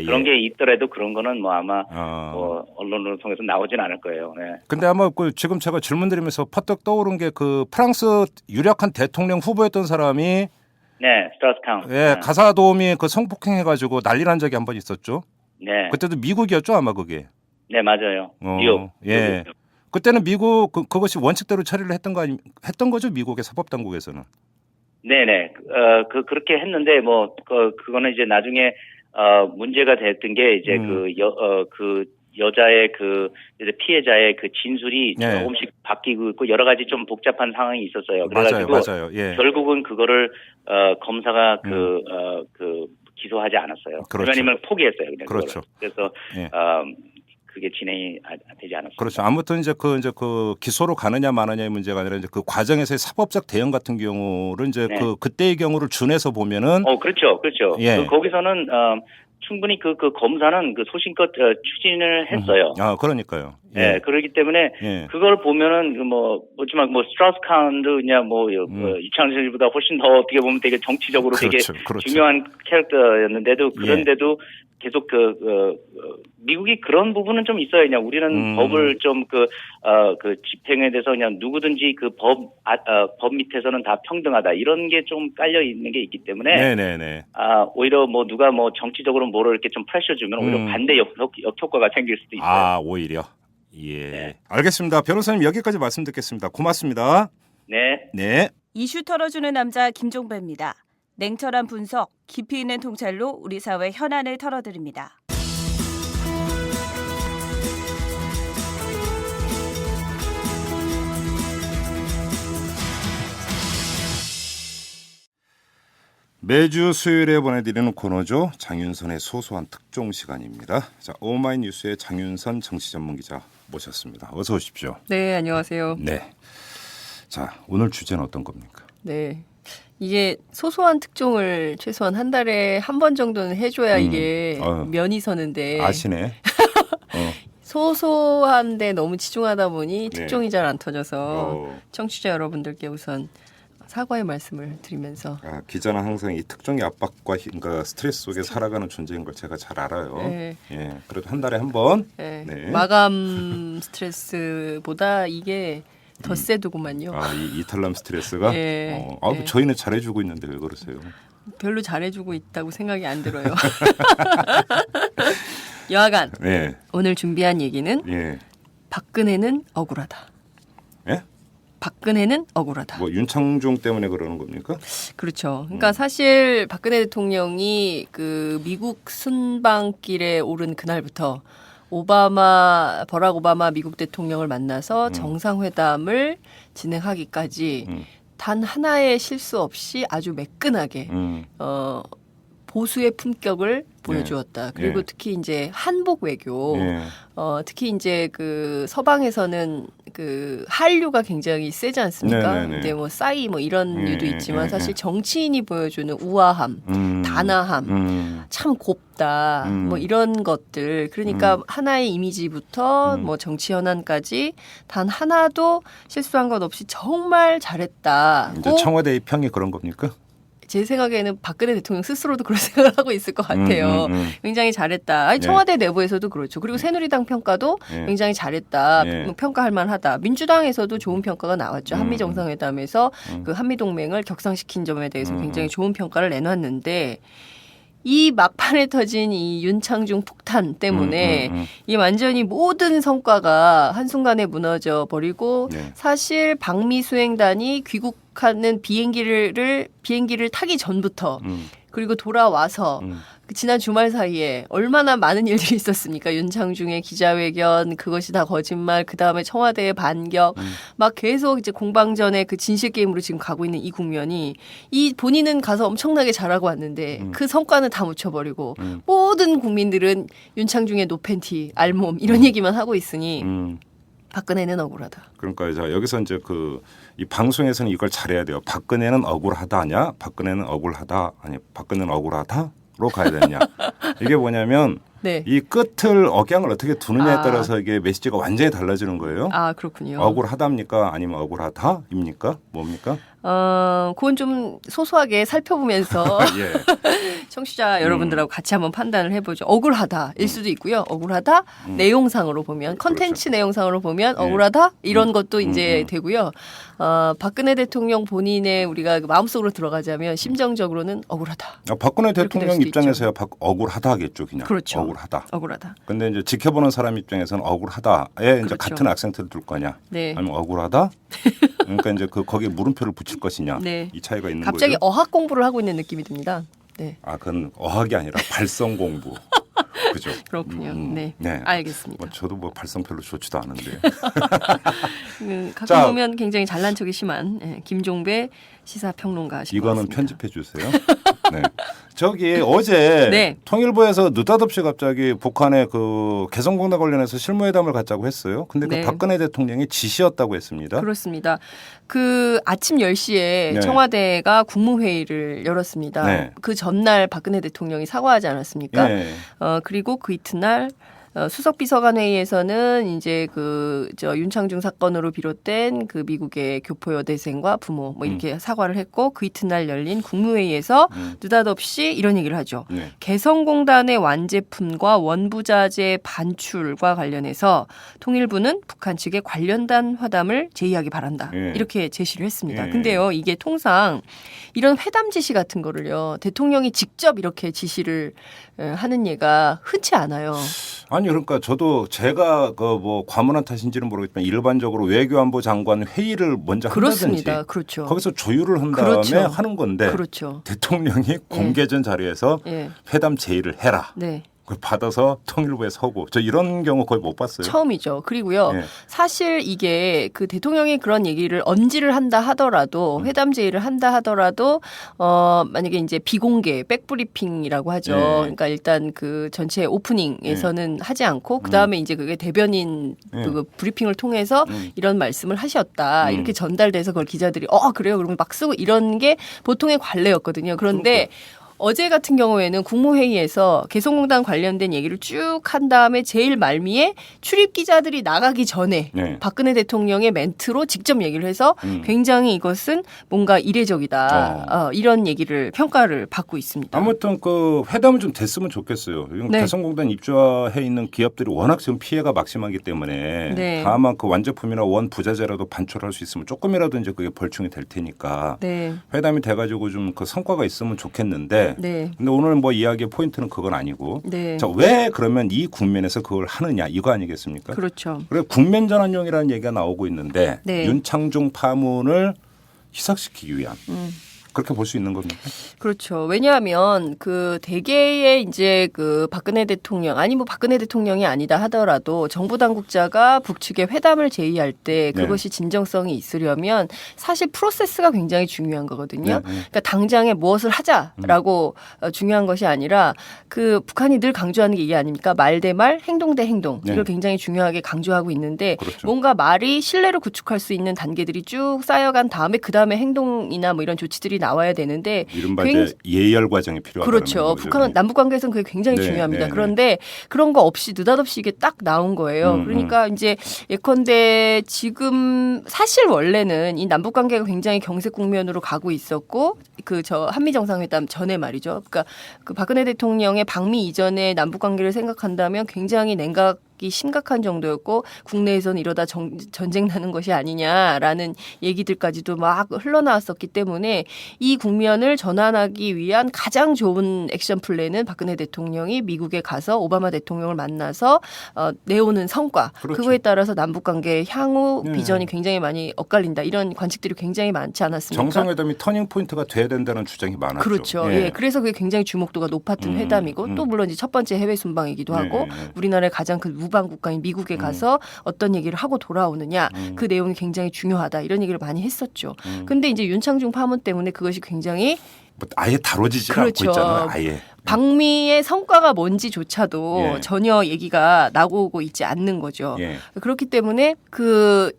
그런 게 있더라도 그런 거는 뭐 아마 뭐 언론을 통해서 나오진 않을 거예요. 네. 근데 아마 그 지금 제가 질문 드리면서 퍼뜩 떠오른 게 그 프랑스 유력한 대통령 후보였던 사람이 네, 스트라우스-칸. 예, 가사 도우미 그 성폭행 해가지고 난리 난 적이 한 번 있었죠. 네. 그때도 미국이었죠 아마 그게. 네, 맞아요. 뉴욕. 예. 그때는 미국 그것이 원칙대로 처리를 했던 거죠 미국의 사법당국에서는. 네네. 그렇게 했는데 뭐 그거는 이제 나중에 문제가 됐던 게 이제 그 여자의 이제 피해자의 그 진술이 조금씩 바뀌고 있고 여러 가지 좀 복잡한 상황이 있었어요. 그래가지고 맞아요. 예. 결국은 그거를 검사가 기소하지 않았어요. 그렇죠. 의원님은 포기했어요. 그냥 그렇죠. 그래서 예. 그게 진행이 되지 않았어요. 그렇죠. 아무튼 이제 그 기소로 가느냐 마느냐의 문제가 아니라 이제 그 과정에서의 사법적 대응 같은 경우를 이제 그때의 경우를 준해서 보면은. 그렇죠. 예. 거기서는 충분히 그 검사는 그 소신껏 추진을 했어요. 그러니까요. 예. 그렇기 때문에 그걸 보면은 뭐지만 스트라우스-칸도 그냥 이창진보다 훨씬 더 어떻게 보면 되게 정치적으로 되게 중요한 캐릭터였는데도 그런데도 계속 미국이 그런 부분은 좀 있어요. 그냥 우리는 법을 좀 집행에 대해서 그냥 누구든지 그 법 밑에서는 다 평등하다. 이런 게 좀 깔려 있는 게 있기 때문에. 네네네. 오히려 누가 정치적으로 뭐를 이렇게 좀 프레셔 주면 오히려 반대 역효과가 생길 수도 있어요. 오히려. 예. 네. 알겠습니다. 변호사님 여기까지 말씀 듣겠습니다. 고맙습니다. 네. 이슈 털어주는 남자 김종배입니다. 냉철한 분석, 깊이 있는 통찰로 우리 사회 현안을 털어드립니다. 매주 수요일에 보내드리는 코너죠. 장윤선의 소소한 특종 시간입니다. 자, 오마이뉴스의 장윤선 정치전문기자 모셨습니다. 어서 오십시오. 네, 안녕하세요. 네. 자, 오늘 주제는 어떤 겁니까? 네. 이게 소소한 특종을 최소한 한 달에 한 번 정도는 해줘야 이게 면이 서는데. 아시네. 소소한데 너무 치중하다 보니 특종이 잘 안 터져서 청취자 여러분들께 우선 사과의 말씀을 드리면서. 기자는 항상 이 특종의 압박과 그러니까 스트레스 속에 살아가는 존재인 걸 제가 잘 알아요. 네. 예, 그래도 한 달에 한 번. 네. 마감 스트레스보다 이게 더 세더구만요. 이 이탈남 스트레스가? 저희는 잘해주고 있는데 왜 그러세요? 별로 잘해주고 있다고 생각이 안 들어요. 여하간 오늘 준비한 얘기는 박근혜는 억울하다. 예? 박근혜는 억울하다. 윤창중 때문에 그러는 겁니까? 그렇죠. 그러니까 사실 박근혜 대통령이 그 미국 순방길에 오른 그날부터 버락 오바마 미국 대통령을 만나서 정상회담을 진행하기까지 단 하나의 실수 없이 아주 매끈하게 보수의 품격을 보여주었다. 그리고 특히 이제 한복 외교, 특히 이제 그 서방에서는 그 한류가 굉장히 세지 않습니까? 근데 싸이 이런 류도 있지만 사실 정치인이 보여주는 우아함, 단아함, 참 곱다, 이런 것들. 그러니까 하나의 이미지부터 정치 현안까지 단 하나도 실수한 것 없이 정말 잘했다. 이제 청와대의 평이 그런 겁니까? 제 생각에는 박근혜 대통령 스스로도 그런 생각을 하고 있을 것 같아요. 굉장히 잘했다. 청와대 내부에서도 그렇죠. 그리고 새누리당 평가도 굉장히 잘했다. 평가할 만하다. 민주당에서도 좋은 평가가 나왔죠. 한미 정상회담에서 그 한미 동맹을 격상시킨 점에 대해서 굉장히 좋은 평가를 내놨는데 이 막판에 터진 이 윤창중 폭탄 때문에 이 완전히 모든 성과가 한순간에 무너져 버리고 사실 방미 수행단이 귀국하는 비행기를 타기 전부터 그리고 돌아와서 지난 주말 사이에 얼마나 많은 일들이 있었습니까? 윤창중의 기자회견, 그것이 다 거짓말, 그 다음에 청와대의 반격, 막 계속 이제 공방전의 그 진실 게임으로 지금 가고 있는 이 국면이 본인은 가서 엄청나게 잘하고 왔는데 그 성과는 다 묻혀버리고 모든 국민들은 윤창중의 노팬티, 알몸 이런 얘기만 하고 있으니 박근혜는 억울하다. 그러니까 자, 여기서 이제 이 방송에서는 이걸 잘해야 돼요. 박근혜는 억울하다냐? 박근혜는 억울하다? 아니, 박근혜는 억울하다? 로 가야 되느냐. 이게 뭐냐면 이 끝을 억양을 어떻게 두느냐에 따라서 이게 메시지가 완전히 달라지는 거예요. 그렇군요. 억울하답니까? 아니면 억울하다입니까? 뭡니까? 그건 좀 소소하게 살펴보면서 예. 청취자 여러분들하고 같이 한번 판단을 해보죠. 억울하다일 수도 있고요. 억울하다 내용상으로 보면 컨텐츠 내용상으로 보면 예. 억울하다 이런 것도 이제 되고요. 박근혜 대통령 본인의 우리가 마음속으로 들어가자면 심정적으로는 억울하다. 박근혜 그렇게 될 대통령 수도 입장에서야 억울하다 하겠죠, 그냥. 그렇죠. 억울하다. 억울하다. 근데 이제 지켜보는 사람 입장에서는 억울하다에 이제 그렇죠. 같은 악센트를 둘 거냐, 네. 아니면 억울하다. 그러니까 이제 거기에 물음표를 붙일 것이냐, 네. 이 차이가 있는 갑자기 거죠. 어학 공부를 하고 있는 느낌이 듭니다. 네. 그건 어학이 아니라 발성 공부. 그죠? 그렇군요. 네. 네. 알겠습니다. 저도 뭐 발성 별로 좋지도 않은데. 가끔 자, 보면 굉장히 잘난 척이 심한 김종배 시사평론가신 것 이거는 같습니다. 편집해 주세요. 네. 저기 어제 네. 통일부에서 느닷없이 갑자기 북한의 그 개성공단 관련해서 실무회담을 갖자고 했어요. 근데 네. 그 박근혜 대통령이 지시였다고 했습니다. 그렇습니다. 그 아침 10시에 네. 청와대가 국무회의를 열었습니다. 네. 그 전날 박근혜 대통령이 사과하지 않았습니까? 네. 그리고 그 이튿날 수석비서관 회의에서는 이제 윤창중 사건으로 비롯된 그 미국의 교포 여대생과 부모 뭐 이렇게 사과를 했고 그 이튿날 열린 국무회의에서 느닷없이 이런 얘기를 하죠. 네. 개성공단의 완제품과 원부자재 반출과 관련해서 통일부는 북한 측에 관련된 회담을 제의하기 바란다. 예. 이렇게 제시를 했습니다. 예. 근데요, 이게 통상 이런 회담 지시 같은 거를요, 대통령이 직접 이렇게 지시를 하는 예가 흔치 않아요. 아니 그러니까 저도 제가 그 뭐 과문한 탓인지는 모르겠지만 일반적으로 외교안보 장관 회의를 먼저 그렇습니다. 한다든지 그렇죠. 거기서 조율을 한 다음에 그렇죠. 하는 건데 그렇죠. 대통령이 공개전 자리에서 예. 회담 제의를 해라. 네. 그걸 받아서 통일부에 서고 저 이런 경우 거의 못 봤어요. 처음이죠. 그리고요. 예. 사실 이게 그 대통령이 그런 얘기를 언지를 한다 하더라도 회담 제의를 한다 하더라도 만약에 이제 비공개 백브리핑이라고 하죠. 예. 그러니까 일단 그 전체 오프닝에서는 하지 않고 그다음에 이제 그게 대변인 예. 그 브리핑을 통해서 이런 말씀을 하셨다. 이렇게 전달돼서 그걸 기자들이 그래요. 그러면 막 쓰고 이런 게 보통의 관례였거든요. 그런데 어제 같은 경우에는 국무회의에서 개성공단 관련된 얘기를 쭉 한 다음에 제일 말미에 출입 기자들이 나가기 전에 네. 박근혜 대통령의 멘트로 직접 얘기를 해서 굉장히 이것은 뭔가 이례적이다. 이런 얘기를 평가를 받고 있습니다. 아무튼 그 회담은 좀 됐으면 좋겠어요. 네. 개성공단 입주해 있는 기업들이 워낙 지금 피해가 막심하기 때문에 네. 다만 그 완제품이나 원 부자재라도 반출할 수 있으면 조금이라도 이제 그게 벌충이 될 테니까 네. 회담이 돼가지고 좀 그 성과가 있으면 좋겠는데. 네. 근데 오늘 뭐 이야기의 포인트는 그건 아니고. 네. 자, 왜 그러면 이 국면에서 그걸 하느냐 이거 아니겠습니까? 그렇죠. 그래 국면 전환용이라는 얘기가 나오고 있는데 네. 윤창중 파문을 희석시키기 위한. 그렇게 볼 수 있는 겁니까? 그렇죠. 왜냐하면 그 대개의 이제 그 박근혜 대통령 뭐 박근혜 대통령이 아니다 하더라도 정부 당국자가 북측에 회담을 제의할 때 그것이 진정성이 있으려면 사실 프로세스가 굉장히 중요한 거거든요. 그러니까 당장에 무엇을 하자라고 중요한 것이 아니라 그 북한이 늘 강조하는 게 이게 아닙니까? 말 대 말, 행동 대 행동. 이걸 굉장히 중요하게 강조하고 있는데 그렇죠. 뭔가 말이 신뢰를 구축할 수 있는 단계들이 쭉 쌓여간 다음에 그다음에 행동이나 뭐 이런 조치들이 나와야 되는데 이른바 이제 예열 과정이 필요하다는 그렇죠. 거죠. 북한은 남북 관계에서는 그게 굉장히 네, 중요합니다. 네, 네. 그런데 그런 거 없이 느닷없이 이게 딱 나온 거예요. 그러니까 이제 예컨대 지금 사실 원래는 이 남북 관계가 굉장히 경색 국면으로 가고 있었고 한미 정상회담 전에 말이죠. 그러니까 그 박근혜 대통령의 방미 이전에 남북 관계를 생각한다면 굉장히 냉각이 심각한 정도였고 국내에서는 이러다 전쟁 나는 것이 아니냐라는 얘기들까지도 막 흘러나왔었기 때문에 이 국면을 전환하기 위한 가장 좋은 액션 플랜은 박근혜 대통령이 미국에 가서 오바마 대통령을 만나서 내오는 성과 그렇죠. 그거에 따라서 남북 관계의 향후 네. 비전이 굉장히 많이 엇갈린다 이런 관측들이 굉장히 많지 않았습니까? 정상회담이 터닝 포인트가 돼야 된다는 주장이 많았죠. 그렇죠. 예. 그래서 그게 굉장히 주목도가 높았던 회담이고 또 물론 이제 첫 번째 해외 순방이기도 하고 우리나라의 가장 큰 무방 국가인 미국에 가서 어떤 얘기를 하고 돌아오느냐 그 내용이 굉장히 중요하다 이런 얘기를 많이 했었죠. 근데 이제 윤창중 파문 때문에 그것이 굉장히 뭐 아예 다뤄지지 그렇죠. 않고 있잖아요. 아예. 방미의 성과가 뭔지조차도 예. 전혀 얘기가 나오고 있지 않는 거죠. 예. 그렇기 때문에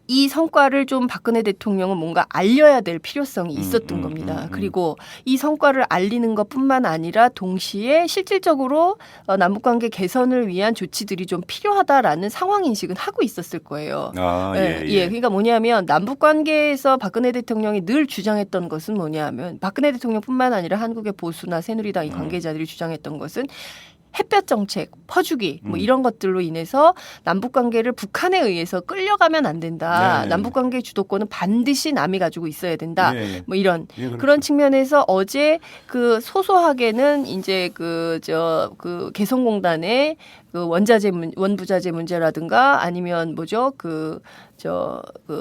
이 성과를 좀 박근혜 대통령은 뭔가 알려야 될 필요성이 있었던 겁니다. 그리고 이 성과를 알리는 것뿐만 아니라 동시에 실질적으로 남북관계 개선을 위한 조치들이 좀 필요하다라는 상황 인식은 하고 있었을 거예요. 아, 예, 예, 그러니까 뭐냐면 남북관계에서 박근혜 대통령이 늘 주장했던 것은 뭐냐면 박근혜 대통령뿐만 아니라 한국의 보수나 새누리당 이 관계자들이 주장했던 것은 햇볕 정책, 퍼주기 뭐 이런 것들로 인해서 남북 관계를 북한에 의해서 끌려가면 안 된다. 네. 남북 관계 주도권은 반드시 남이 가지고 있어야 된다. 예. 뭐 이런 예, 그렇죠. 그런 측면에서 어제 그 소소하게는 이제 개성공단의 그 원부자재 문제라든가 아니면 뭐죠 그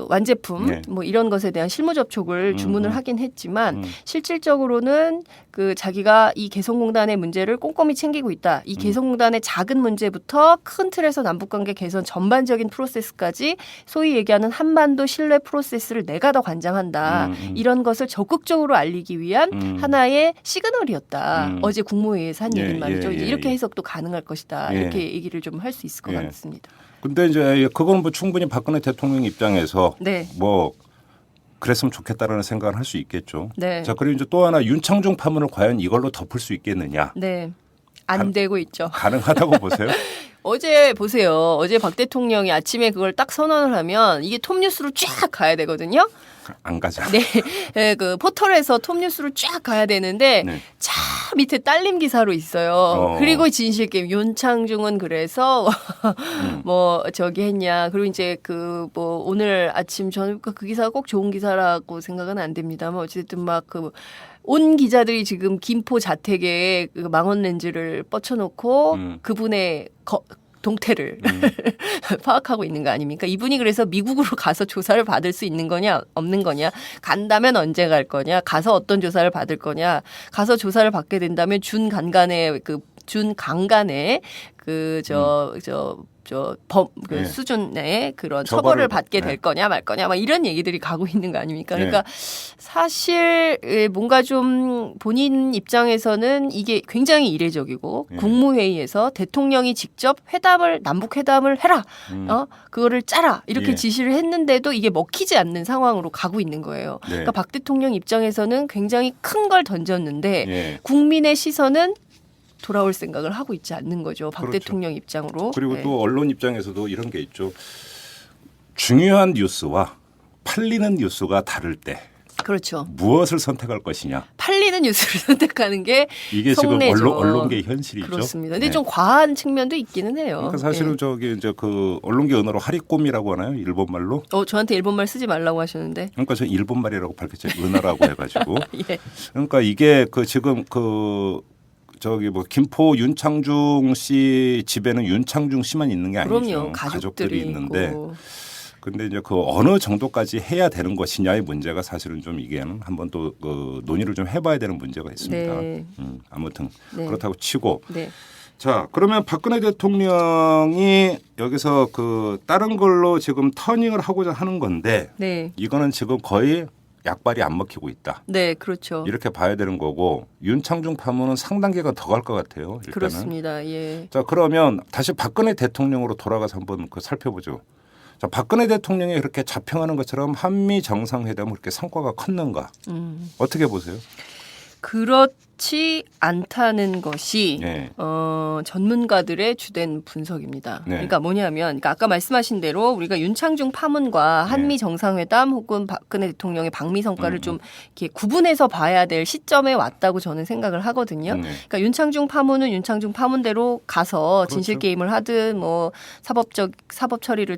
완제품 네. 뭐 이런 것에 대한 실무 접촉을 주문을 하긴 했지만 실질적으로는 그 자기가 이 개성공단의 문제를 꼼꼼히 챙기고 있다. 이 개성공단의 작은 문제부터 큰 틀에서 남북관계 개선 전반적인 프로세스까지 소위 얘기하는 한반도 신뢰 프로세스를 내가 더 관장한다. 이런 것을 적극적으로 알리기 위한 하나의 시그널이었다. 어제 국무회의에서 한 예, 얘기는 말이죠. 예, 예, 이렇게 예. 해석도 가능할 것이다. 예. 이렇게 얘기를 좀 할 수 있을 것 예. 같습니다. 근데 이제 그건 뭐 충분히 박근혜 대통령 입장에서 네. 뭐 그랬으면 좋겠다라는 생각을 할 수 있겠죠. 네. 자, 그리고 이제 또 하나 윤창중 파문을 과연 이걸로 덮을 수 있겠느냐? 네. 안 되고 있죠. 가능하다고 보세요? 어제 보세요. 어제 박 대통령이 아침에 그걸 딱 선언을 하면 이게 톱뉴스로 쫙 가야 되거든요. 안 가자. 네, 네, 그 포털에서 톱뉴스로 쫙 가야 되는데 네. 차 밑에 딸림 기사로 있어요. 그리고 진실 게임 윤창중은 그래서 뭐 저기 했냐. 그리고 이제 그 뭐 오늘 아침 저는 그 기사가 꼭 좋은 기사라고 생각은 안 됩니다만 어쨌든 막 그 온 기자들이 지금 김포 자택에 그 망원 렌즈를 뻗쳐놓고 그분의 동태를 파악하고 있는 거 아닙니까? 이분이 그래서 미국으로 가서 조사를 받을 수 있는 거냐 없는 거냐, 간다면 언제 갈 거냐, 가서 어떤 조사를 받을 거냐, 가서 조사를 받게 된다면 준강간의 네. 수준의 그런 처벌을 처벌을 받게 네. 될 거냐 말 거냐 막 이런 얘기들이 가고 있는 거 아닙니까? 네. 그러니까 사실 뭔가 좀 본인 입장에서는 이게 굉장히 이례적이고 네. 국무회의에서 대통령이 직접 남북 회담을 해라, 그거를 짜라 이렇게 예. 지시를 했는데도 이게 먹히지 않는 상황으로 가고 있는 거예요. 네. 그러니까 박 대통령 입장에서는 굉장히 큰 걸 던졌는데 예. 국민의 시선은 돌아올 생각을 하고 있지 않는 거죠. 박 그렇죠. 대통령 입장으로. 그리고 네. 또 언론 입장에서도 이런 게 있죠. 중요한 뉴스와 팔리는 뉴스가 다를 때 그렇죠. 무엇을 선택할 것이냐. 팔리는 뉴스를 선택하는 게 이게 속내죠. 지금 언론계의 현실이죠. 그렇습니다. 근데 네. 좀 과한 측면도 있기는 해요. 그러니까 사실은 예. 저기 이제 그 언론계 언어로 하리꼼이라고 하나요? 일본 말로? 저한테 일본말 쓰지 말라고 하셨는데. 그러니까 저 일본 말이라고 밝혔죠. 은하라고 해가지고. 예. 그러니까 이게 그 지금 그 저기 뭐 김포 윤창중 씨 집에는 윤창중 씨만 있는 게 아니죠. 그럼요. 가족들이 있는데. 있고. 근데 이제 그 어느 정도까지 해야 되는 것이냐의 문제가 사실은 좀 이게는 한번 또 그 논의를 좀 해봐야 되는 문제가 있습니다. 네. 아무튼 네. 그렇다고 치고 네. 자 그러면 박근혜 대통령이 여기서 그 다른 걸로 지금 터닝을 하고자 하는 건데 네. 이거는 지금 거의 약발이 안 먹히고 있다. 네, 그렇죠. 이렇게 봐야 되는 거고 윤창중 파문은 상단계가 더 갈 것 같아요. 일단은. 그렇습니다. 예. 자 그러면 다시 박근혜 대통령으로 돌아가서 한번 그 살펴보죠. 자 박근혜 대통령이 그렇게 자평하는 것처럼 한미 정상회담은 그렇게 성과가 컸는가? 어떻게 보세요? 그렇지 않다는 것이 네. 전문가들의 주된 분석입니다. 네. 그러니까 뭐냐면 그러니까 아까 말씀하신 대로 우리가 윤창중 파문과 한미 정상회담 혹은 박근혜 대통령의 방미 성과를 좀 이렇게 구분해서 봐야 될 시점에 왔다고 저는 생각을 하거든요. 그러니까 윤창중 파문은 윤창중 파문대로 가서 진실 게임을 하든 뭐 사법 처리를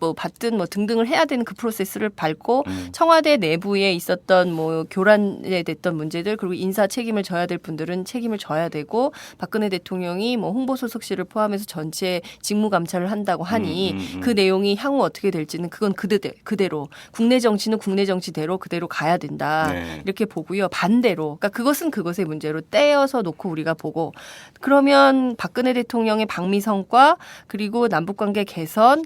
뭐 받든 뭐 등등을 해야 되는 그 프로세스를 밟고 청와대 내부에 있었던 뭐 교란에 됐던 문제들 그리고 인사 책임을 져야 될 분들은 책임을 져야 되고 박근혜 대통령이 뭐 홍보소속실을 포함해서 전체 직무 감찰을 한다고 하니 그 내용이 향후 어떻게 될지는 그건 그대로 국내 정치는 국내 정치대로 그대로 가야 된다. 네. 이렇게 보고요. 반대로 그러니까 그것은 그것의 문제로 떼어서 놓고 우리가 보고 그러면 박근혜 대통령의 방미 성과 그리고 남북관계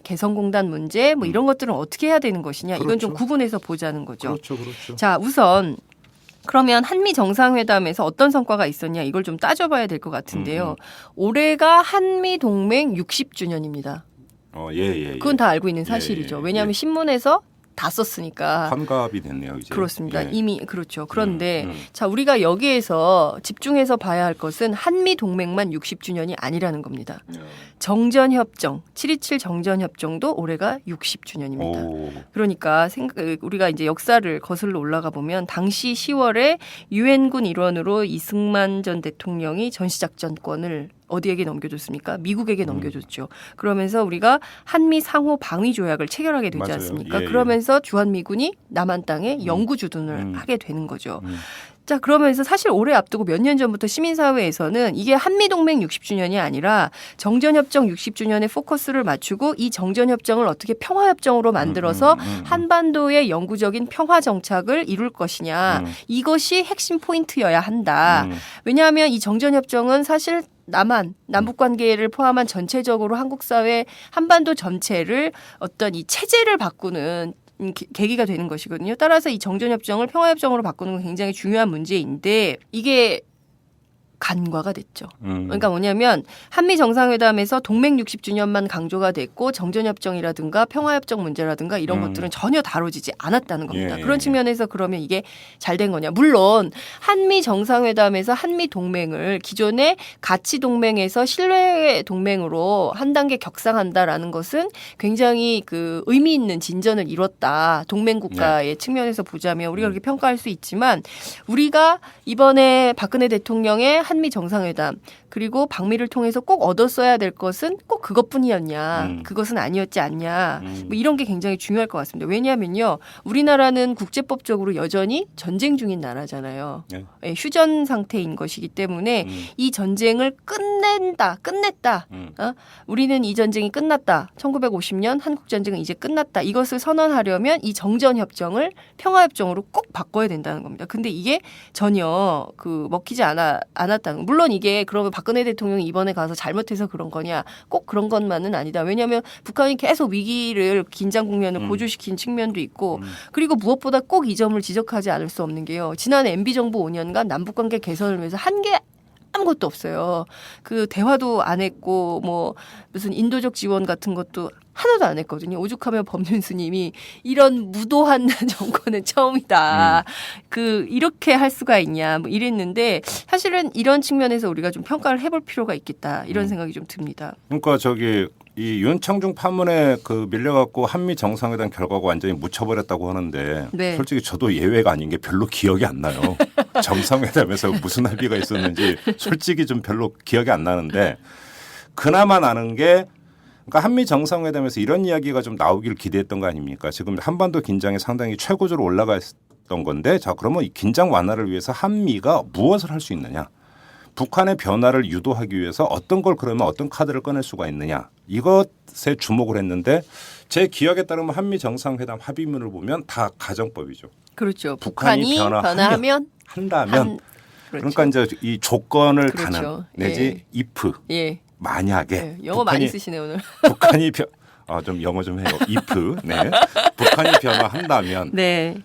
개성공단 문제 뭐 이런 것들은 어떻게 해야 되는 것이냐. 이건 좀 그렇죠. 구분해서 보자는 거죠. 그렇죠. 자, 우선 그러면 한미 정상회담에서 어떤 성과가 있었냐 이걸 좀 따져봐야 될 것 같은데요. 올해가 한미 동맹 60주년입니다. 예. 그건 다 알고 있는 사실이죠. 왜냐하면 신문에서 다 썼으니까. 환갑이 됐네요, 이제. 그렇습니다. 예. 이미 그렇죠. 그런데 자 우리가 여기에서 집중해서 봐야 할 것은 한미 동맹만 60주년이 아니라는 겁니다. 정전협정 7.27 정전협정도 올해가 60주년입니다. 오. 그러니까 우리가 이제 역사를 거슬러 올라가 보면 당시 10월에 유엔군 일원으로 이승만 전 대통령이 전시작전권을 어디에게 넘겨줬습니까? 미국에게 넘겨줬죠. 그러면서 우리가 한미 상호 방위 조약을 체결하게 되지 맞아요. 않습니까? 예. 그러면서 주한미군이 남한 땅에 영구 주둔을 하게 되는 거죠. 음. 자, 그러면서 사실 올해 앞두고 몇 년 전부터 시민사회에서는 이게 한미동맹 60주년이 아니라 정전협정 60주년에 포커스를 맞추고 이 정전협정을 어떻게 평화협정으로 만들어서 한반도의 영구적인 평화 정착을 이룰 것이냐. 이것이 핵심 포인트여야 한다. 왜냐하면 이 정전협정은 사실 남북 관계를 포함한 전체적으로 한국 사회 한반도 전체를 어떤 이 체제를 바꾸는 계기가 되는 것이거든요. 따라서 이 정전협정을 평화협정으로 바꾸는 건 굉장히 중요한 문제인데 이게 간과가 됐죠. 그러니까 뭐냐면 한미 정상회담에서 동맹 60주년만 강조가 됐고 정전협정이라든가 평화협정 문제라든가 이런 것들은 전혀 다뤄지지 않았다는 겁니다. 그런 측면에서 그러면 이게 잘 된 거냐. 물론 한미 정상회담에서 한미 동맹을 기존의 가치 동맹에서 신뢰 동맹으로 한 단계 격상한다라는 것은 굉장히 그 의미 있는 진전을 이뤘다. 동맹 국가의 측면에서 보자면 우리가 그렇게 평가할 수 있지만 우리가 이번에 박근혜 대통령의 한미 정상회담 그리고 방미를 통해서 꼭 얻었어야 될 것은 꼭 그것뿐이었냐. 그것은 아니었지 않냐. 뭐 이런 게 굉장히 중요할 것 같습니다. 왜냐하면요. 우리나라는 국제법적으로 여전히 전쟁 중인 나라잖아요. 네. 예, 휴전 상태인 것이기 때문에 이 전쟁을 끝냈다. 우리는 이 전쟁이 끝났다. 1950년 한국전쟁은 이제 끝났다. 이것을 선언하려면 이 정전협정을 평화협정으로 꼭 바꿔야 된다는 겁니다. 근데 이게 전혀 먹히지 않았다는 거예요. 물론 이게 그러면 박근혜 대통령이 이번에 가서 잘못해서 그런 거냐? 꼭 그런 것만은 아니다. 왜냐하면 북한이 계속 위기를 긴장 국면을 고조시킨 측면도 있고 그리고 무엇보다 꼭 이 점을 지적하지 않을 수 없는 게요. 지난 MB 정부 5년간 남북관계 개선을 위해서 한 게 아무것도 없어요. 그 대화도 안 했고 뭐 무슨 인도적 지원 같은 것도 하나도 안 했거든요. 오죽하면 법륜스님이 이런 무도한 정권은 처음이다. 이렇게 할 수가 있냐. 뭐 이랬는데 사실은 이런 측면에서 우리가 좀 평가를 해볼 필요가 있겠다. 이런 생각이 좀 듭니다. 그러니까 이 윤창중 파문에 밀려갖고 한미 정상회담 결과가 완전히 묻혀버렸다고 하는데 네. 솔직히 저도 예외가 아닌 게 별로 기억이 안 나요. 정상회담에서 무슨 합의가 있었는지 솔직히 좀 별로 기억이 안 나는데 그나마 나는 게 그러니까 한미 정상회담에서 이런 이야기가 좀 나오길 기대했던 거 아닙니까? 지금 한반도 긴장이 상당히 최고조로 올라갔던 건데 자 그러면 이 긴장 완화를 위해서 한미가 무엇을 할 수 있느냐? 북한의 변화를 유도하기 위해서 그러면 어떤 카드를 꺼낼 수가 있느냐 이것에 주목을 했는데 제 기억에 따르면 한미 정상회담 합의문을 보면 다 가정법이죠. 그렇죠. 북한이 변화하면 한다면 그렇죠. 그러니까 이제 이 조건을 그렇죠. 다는 내지 if 만약에 영어 많이 쓰시네 오늘. 북한이 좀 영어 좀 해요. if 북한이 변화한다면 네.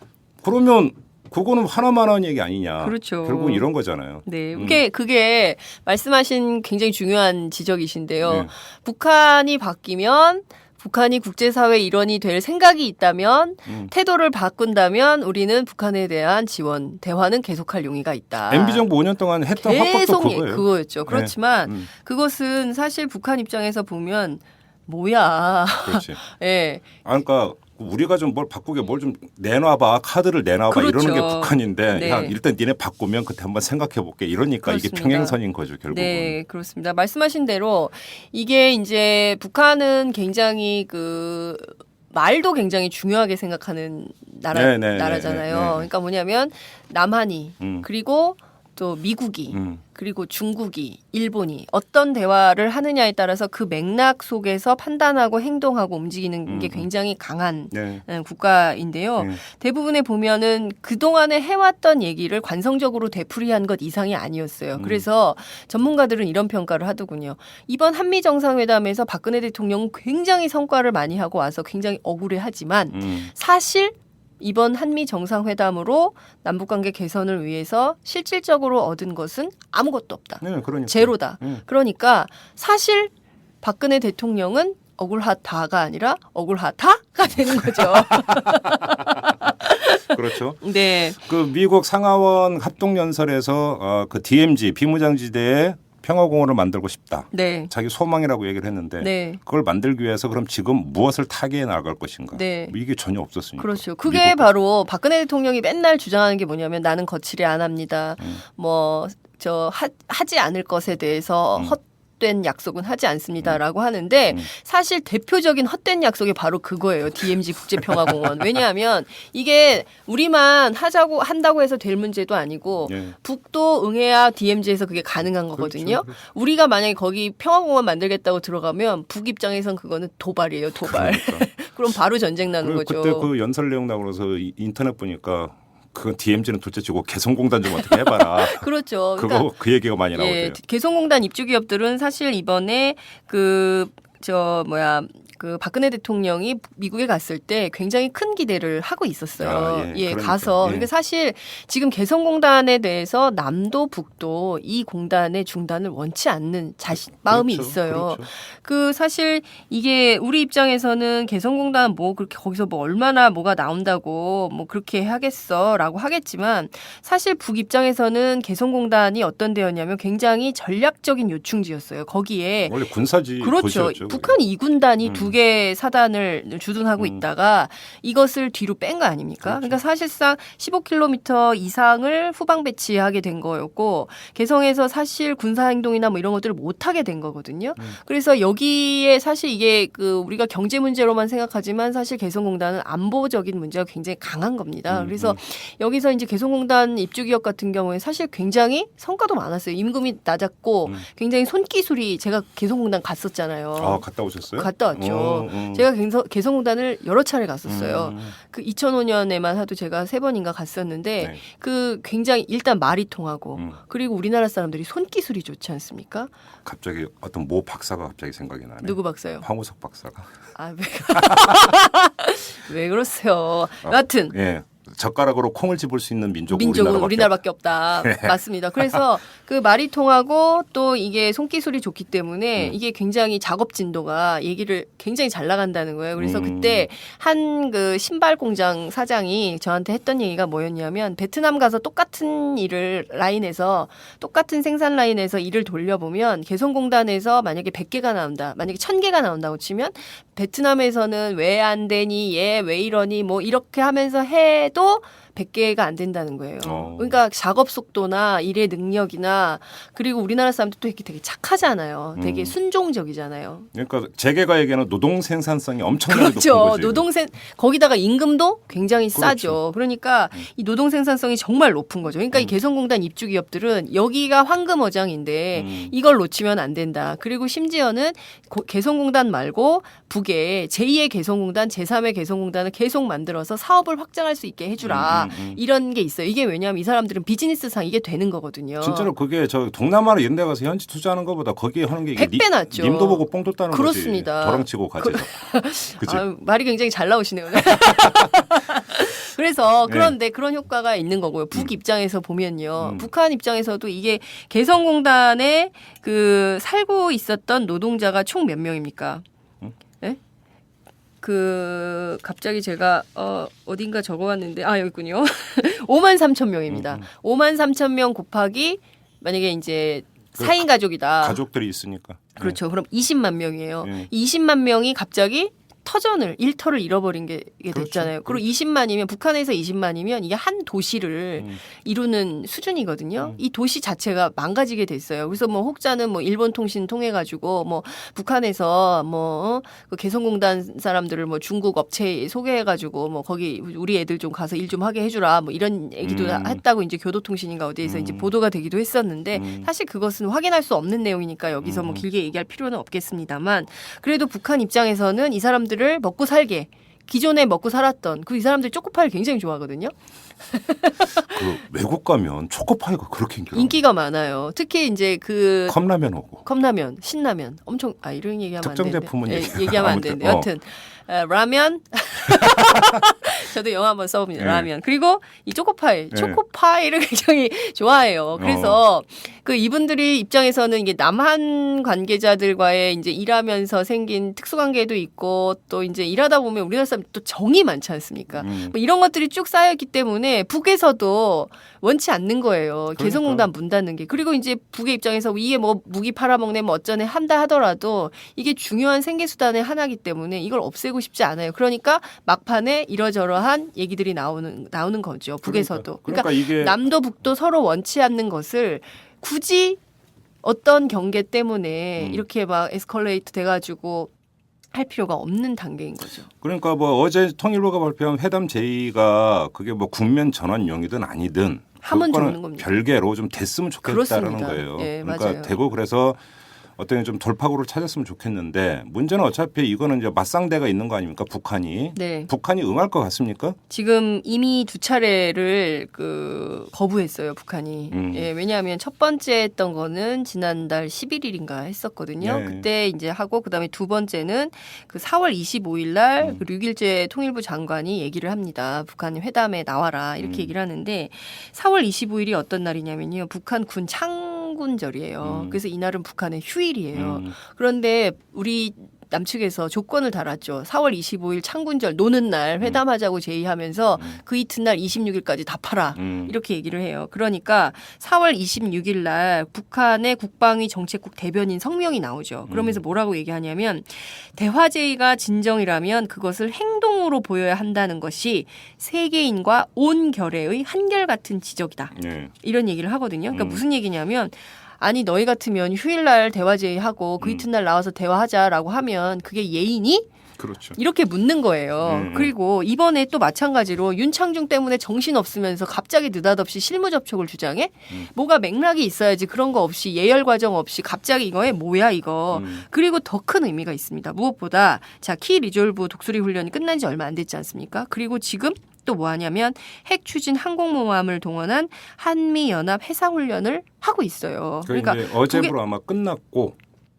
그러면 그거는 하나만 한 얘기 아니냐. 그렇죠. 결국은 이런 거잖아요. 네. 그게 말씀하신 굉장히 중요한 지적이신데요. 북한이 바뀌면 북한이 국제사회 일원이 될 생각이 있다면 태도를 바꾼다면 우리는 북한에 대한 지원, 대화는 계속할 용의가 있다. MB 정부 5년 동안 했던 화법도 그거예요. 그거였죠. 그렇지만 그것은 사실 북한 입장에서 보면 뭐야. 그렇지. 예. 그러니까 우리가 좀 뭘 바꾸게 뭘 좀 내놔봐 카드를 내놔봐 그렇죠. 이러는 게 북한인데 네. 야, 일단 니네 바꾸면 그때 한번 생각해 볼게 이러니까 그렇습니다. 이게 평행선인 거죠 결국은. 네, 그렇습니다. 말씀하신 대로 이게 이제 북한은 굉장히 말도 굉장히 중요하게 생각하는 나라잖아요. 그러니까 뭐냐면 남한이 그리고 또 미국이 그리고 중국이 일본이 어떤 대화를 하느냐에 따라서 그 맥락 속에서 판단하고 행동하고 움직이는 게 굉장히 강한 국가인데요. 대부분에 보면은 그동안에 해왔던 얘기를 관성적으로 되풀이한 것 이상이 아니었어요. 그래서 전문가들은 이런 평가를 하더군요. 이번 한미 정상회담에서 박근혜 대통령은 굉장히 성과를 많이 하고 와서 굉장히 억울해하지만 사실 이번 한미 정상회담으로 남북관계 개선을 위해서 실질적으로 얻은 것은 아무것도 없다. 네, 그러니까. 제로다. 네. 그러니까 사실 박근혜 대통령은 억울하다가 아니라 억울하다가 되는 거죠. 그렇죠. 네. 그 미국 상하원 합동연설에서 그 DMZ 비무장지대에 평화공원을 만들고 싶다. 네. 자기 소망이라고 얘기를 했는데 네. 그걸 만들기 위해서 그럼 지금 무엇을 타개해 나갈 것인가? 네. 뭐 이게 전혀 없었으니까. 그렇죠. 그게 바로 박근혜 대통령이 맨날 주장하는 게 뭐냐면 나는 거칠이 안 합니다. 하지 않을 것에 대해서 헛된 약속은 하지 않습니다라고 하는데 사실 대표적인 헛된 약속이 바로 그거예요. DMZ 국제평화공원. 왜냐하면 이게 우리만 한다고 해서 될 문제도 아니고 예. 북도 응해야 DMZ에서 그게 가능한 거거든요. 그렇죠. 우리가 만약에 거기 평화공원 만들겠다고 들어가면 북 입장에선 그거는 도발이에요. 도발. 그러니까. 그럼 바로 전쟁 나는 거죠. 그때 그 연설 내용 나오고 그래서 인터넷 보니까 그 DMZ는 둘째치고 개성공단 좀 어떻게 해봐라. 그렇죠. 그거 그 얘기가 많이 나오대요. 예, 개성공단 입주 기업들은 사실 이번에 박근혜 대통령이 미국에 갔을 때 굉장히 큰 기대를 하고 있었어요. 그러니까. 가서. 예. 그러니까 사실 지금 개성공단에 대해서 남도 북도 이 공단의 중단을 원치 않는 마음이 그렇죠. 있어요. 그렇죠. 그 사실 이게 우리 입장에서는 개성공단 뭐 그렇게 거기서 뭐 얼마나 뭐가 나온다고 뭐 그렇게 하겠어라고 하겠지만 사실 북 입장에서는 개성공단이 어떤 데였냐면 굉장히 전략적인 요충지였어요. 거기에 원래 군사지 그렇죠. 도시였죠, 북한 2군단이 두 개 사단을 주둔하고 있다가 이것을 뒤로 뺀 거 아닙니까? 그렇죠. 그러니까 사실상 15km 이상을 후방 배치하게 된 거였고 개성에서 사실 군사 행동이나 뭐 이런 것들을 못 하게 된 거거든요. 그래서 여기에 사실 이게 우리가 경제 문제로만 생각하지만 사실 개성공단은 안보적인 문제가 굉장히 강한 겁니다. 그래서 여기서 이제 개성공단 입주 기업 같은 경우에 사실 굉장히 성과도 많았어요. 임금이 낮았고 굉장히 손기술이 제가 개성공단 갔었잖아요. 갔다 오셨어요? 갔다 왔죠. 제가 개성공단을 여러 차례 갔었어요. 그 2005년에만 하도 제가 3번인가 갔었는데 네. 그 굉장히 일단 말이 통하고 그리고 우리나라 사람들이 손기술이 좋지 않습니까? 갑자기 어떤 모 박사가 갑자기 생각이 나네. 누구 박사요? 황우석 박사가. 왜 그러세요? 여하튼 예. 젓가락으로 콩을 집을 수 있는 민족은 우리나라밖에 없다. 맞습니다. 그래서 그 말이 통하고 또 이게 손기술이 좋기 때문에 이게 굉장히 작업 진도가 얘기를 굉장히 잘 나간다는 거예요. 그래서 그때 한 그 신발 공장 사장이 저한테 했던 얘기가 뭐였냐면 베트남 가서 똑같은 생산 라인에서 일을 돌려보면 개성공단에서 만약에 100개가 나온다. 만약에 1000개가 나온다고 치면 베트남에서는 왜 안 되니 왜 이러니 뭐 이렇게 하면서 해도 100개가 안 된다는 거예요. 그러니까 작업 속도나 일의 능력이나 그리고 우리나라 사람들 또 되게 착하잖아요. 되게 순종적이잖아요. 그러니까 재계가에게는 노동 생산성이 엄청나게 그렇죠. 높은 거지. 거기다가 임금도 굉장히 싸죠. 그러니까 이 노동 생산성이 정말 높은 거죠. 그러니까 이 개성공단 입주 기업들은 여기가 황금어장인데 이걸 놓치면 안 된다. 그리고 심지어는 개성공단 말고 북에 제2의 개성공단, 제3의 개성공단을 계속 만들어서 사업을 확장할 수 있게 해주라. 이런 게 있어요. 이게 왜냐하면 이 사람들은 비즈니스상 이게 되는 거거든요. 진짜로 그게 저 동남아나 이런 데 가서 현지 투자하는 것보다 거기에 하는 게 100배 낫죠. 님도 보고 뽕 떴다는 그렇습니다. 거지. 도랑치고 가지. 그치? 말이 굉장히 잘 나오시네요. 그래서 그런데 그런 효과가 있는 거고요. 북 입장에서 보면요. 북한 입장에서도 이게 개성공단에 살고 있었던 노동자가 총 몇 명입니까? 갑자기 제가 어딘가 적어왔는데 여기 있군요. 53,000명입니다. 53,000명 곱하기 만약에 이제 4인 가족이다. 가족들이 있으니까. 그렇죠. 그럼 20만 명이에요. 네. 20만 명이 갑자기 일터를 잃어버린 게 됐잖아요. 그리고 20만이면 북한에서 20만이면 이게 한 도시를 이루는 수준이거든요. 이 도시 자체가 망가지게 됐어요. 그래서 뭐 혹자는 뭐 일본 통신 통해 가지고 뭐 북한에서 그 개성공단 사람들을 뭐 중국 업체에 소개해 가지고 뭐 거기 우리 애들 좀 가서 일 좀 하게 해주라 뭐 이런 얘기도 했다고 이제 교도통신인가 어디에서 이제 보도가 되기도 했었는데 사실 그것은 확인할 수 없는 내용이니까 여기서 뭐 길게 얘기할 필요는 없겠습니다만 그래도 북한 입장에서는 이 사람들 먹고 살게 기존에 먹고 살았던 이 사람들이 초코파이를 굉장히 좋아하거든요. 그 외국 가면 초코파이가 그렇게 인기가 많아요. 특히 이제 그 컵라면 오고 컵라면, 신라면 엄청 이런 얘기하면 안 특정 되는데. 제품은 얘기하면 안 되는데 여튼 라면 저도 영어 한번 써봅니다. 네. 라면. 그리고 이 초코파이. 네. 초코파이를 굉장히 좋아해요. 그래서 그 이분들이 입장에서는 이게 남한 관계자들과의 이제 일하면서 생긴 특수관계도 있고 또 이제 일하다 보면 우리나라 사람 또 정이 많지 않습니까? 뭐 이런 것들이 쭉 쌓여있기 때문에 북에서도 원치 않는 거예요. 개성공단 문 닫는 게. 그리고 이제 북의 입장에서 이게 뭐 무기 팔아먹네 뭐 어쩌네 한다 하더라도 이게 중요한 생계수단의 하나이기 때문에 이걸 없애고 싶지 않아요. 그러니까 막판에 이러저러한 얘기들이 나오는 거죠. 북에서도. 그러니까 이게 남도 북도 서로 원치 않는 것을 굳이 어떤 경계 때문에 이렇게 막 에스컬레이트 돼가지고 할 필요가 없는 단계인 거죠. 그러니까 뭐 어제 통일부가 발표한 회담 제의가 그게 뭐 국면 전환용이든 아니든 하면 그거는 좋는 겁니다. 별개로 좀 됐으면 좋겠다라는 그렇습니다. 거예요. 예, 그러니까 맞아요. 되고 그래서 어떤 좀 돌파구를 찾았으면 좋겠는데 문제는 어차피 이거는 이제 맞상대가 있는 거 아닙니까? 북한이. 네. 북한이 응할 것 같습니까? 지금 이미 2차례를 거부했어요, 북한이. 예, 왜냐하면 첫 번째 했던 거는 지난달 11일인가 했었거든요. 네. 그때 이제 하고 그다음에 두 번째는 그 4월 25일 날 그 6일째 통일부 장관이 얘기를 합니다. 북한이 회담에 나와라 이렇게 얘기를 하는데 4월 25일이 어떤 날이냐면요. 북한 군 창군절이에요. 그래서 이날은 북한의 휴일이에요. 그런데 우리 남측에서 조건을 달았죠. 4월 25일 창군절 노는 날 회담하자고 제의하면서 그 이튿날 26일까지 답하라. 이렇게 얘기를 해요. 그러니까 4월 26일 날 북한의 국방위 정책국 대변인 성명이 나오죠. 그러면서 뭐라고 얘기하냐면 대화 제의가 진정이라면 그것을 행동으로 보여야 한다는 것이 세계인과 온 결의의 한결같은 지적이다. 네. 이런 얘기를 하거든요. 그러니까 무슨 얘기냐면 아니 너희 같으면 휴일날 대화 제의하고 그 이튿날 나와서 대화하자라고 하면 그게 예의니? 그렇죠. 이렇게 묻는 거예요. 그리고 이번에 또 마찬가지로 윤창중 때문에 정신없으면서 갑자기 느닷없이 실무 접촉을 주장해? 뭐가 맥락이 있어야지 그런 거 없이 예열 과정 없이 갑자기 이거에 뭐야 이거. 그리고 더 큰 의미가 있습니다. 무엇보다 자 키 리졸브 독수리 훈련이 끝난 지 얼마 안 됐지 않습니까? 그리고 지금 또 뭐 하냐면 핵 추진 항공모함을 동원한 한미연합 해상훈련을 하고 있어요. 그러니까 어제부로 아마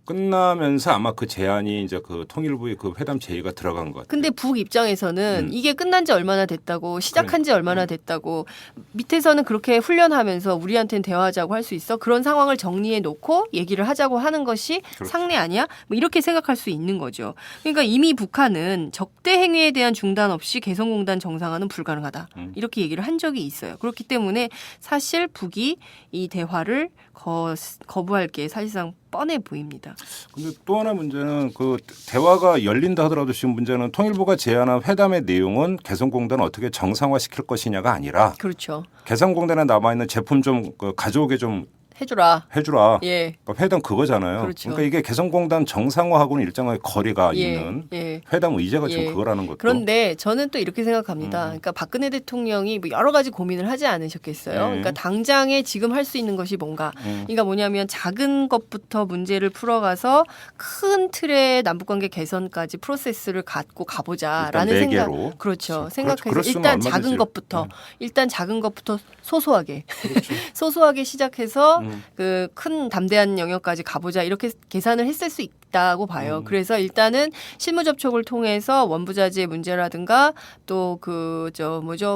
끝나면서 아마 그 제안이 이제 그 통일부의 그 회담 제의가 들어간 것 같아요. 근데 북 입장에서는 이게 끝난 지 얼마나 됐다고 시작한 지 얼마나 됐다고 밑에서는 그렇게 훈련하면서 우리한테는 대화하자고 할 수 있어? 그런 상황을 정리해 놓고 얘기를 하자고 하는 것이 그렇죠. 상례 아니야? 뭐 이렇게 생각할 수 있는 거죠. 그러니까 이미 북한은 적대 행위에 대한 중단 없이 개성공단 정상화는 불가능하다. 이렇게 얘기를 한 적이 있어요. 그렇기 때문에 사실 북이 이 대화를 거부할 게 사실상 뻔해 보입니다. 근데 또 하나 문제는 그 대화가 열린다 하더라도 지금 문제는 통일부가 제안한 회담의 내용은 개성공단을 어떻게 정상화시킬 것이냐가 아니라 그렇죠. 개성공단에 남아있는 제품 좀 가져오게 좀 해주라. 예. 그러니까 회담 그거잖아요. 그렇죠. 그러니까 이게 개성공단 정상화하고는 일정하게 거리가 예. 있는 예. 회담 의제가 지금 예. 그거라는 것도. 그런데 저는 또 이렇게 생각합니다. 그러니까 박근혜 대통령이 뭐 여러 가지 고민을 하지 않으셨겠어요. 그러니까 당장에 지금 할 수 있는 것이 뭔가. 그러니까 뭐냐면 작은 것부터 문제를 풀어가서 큰 틀의 남북관계 개선까지 프로세스를 갖고 가보자라는 일단 생각. 4개로. 그렇죠. 그렇죠. 생각해서 그랬으면 일단 얼마든지. 작은 것부터 일단 작은 것부터 소소하게 그렇죠. 소소하게 시작해서 그 큰 담대한 영역까지 가보자 이렇게 계산을 했을 수 있다고 봐요. 그래서 일단은 실무 접촉을 통해서 원부자재 문제라든가 또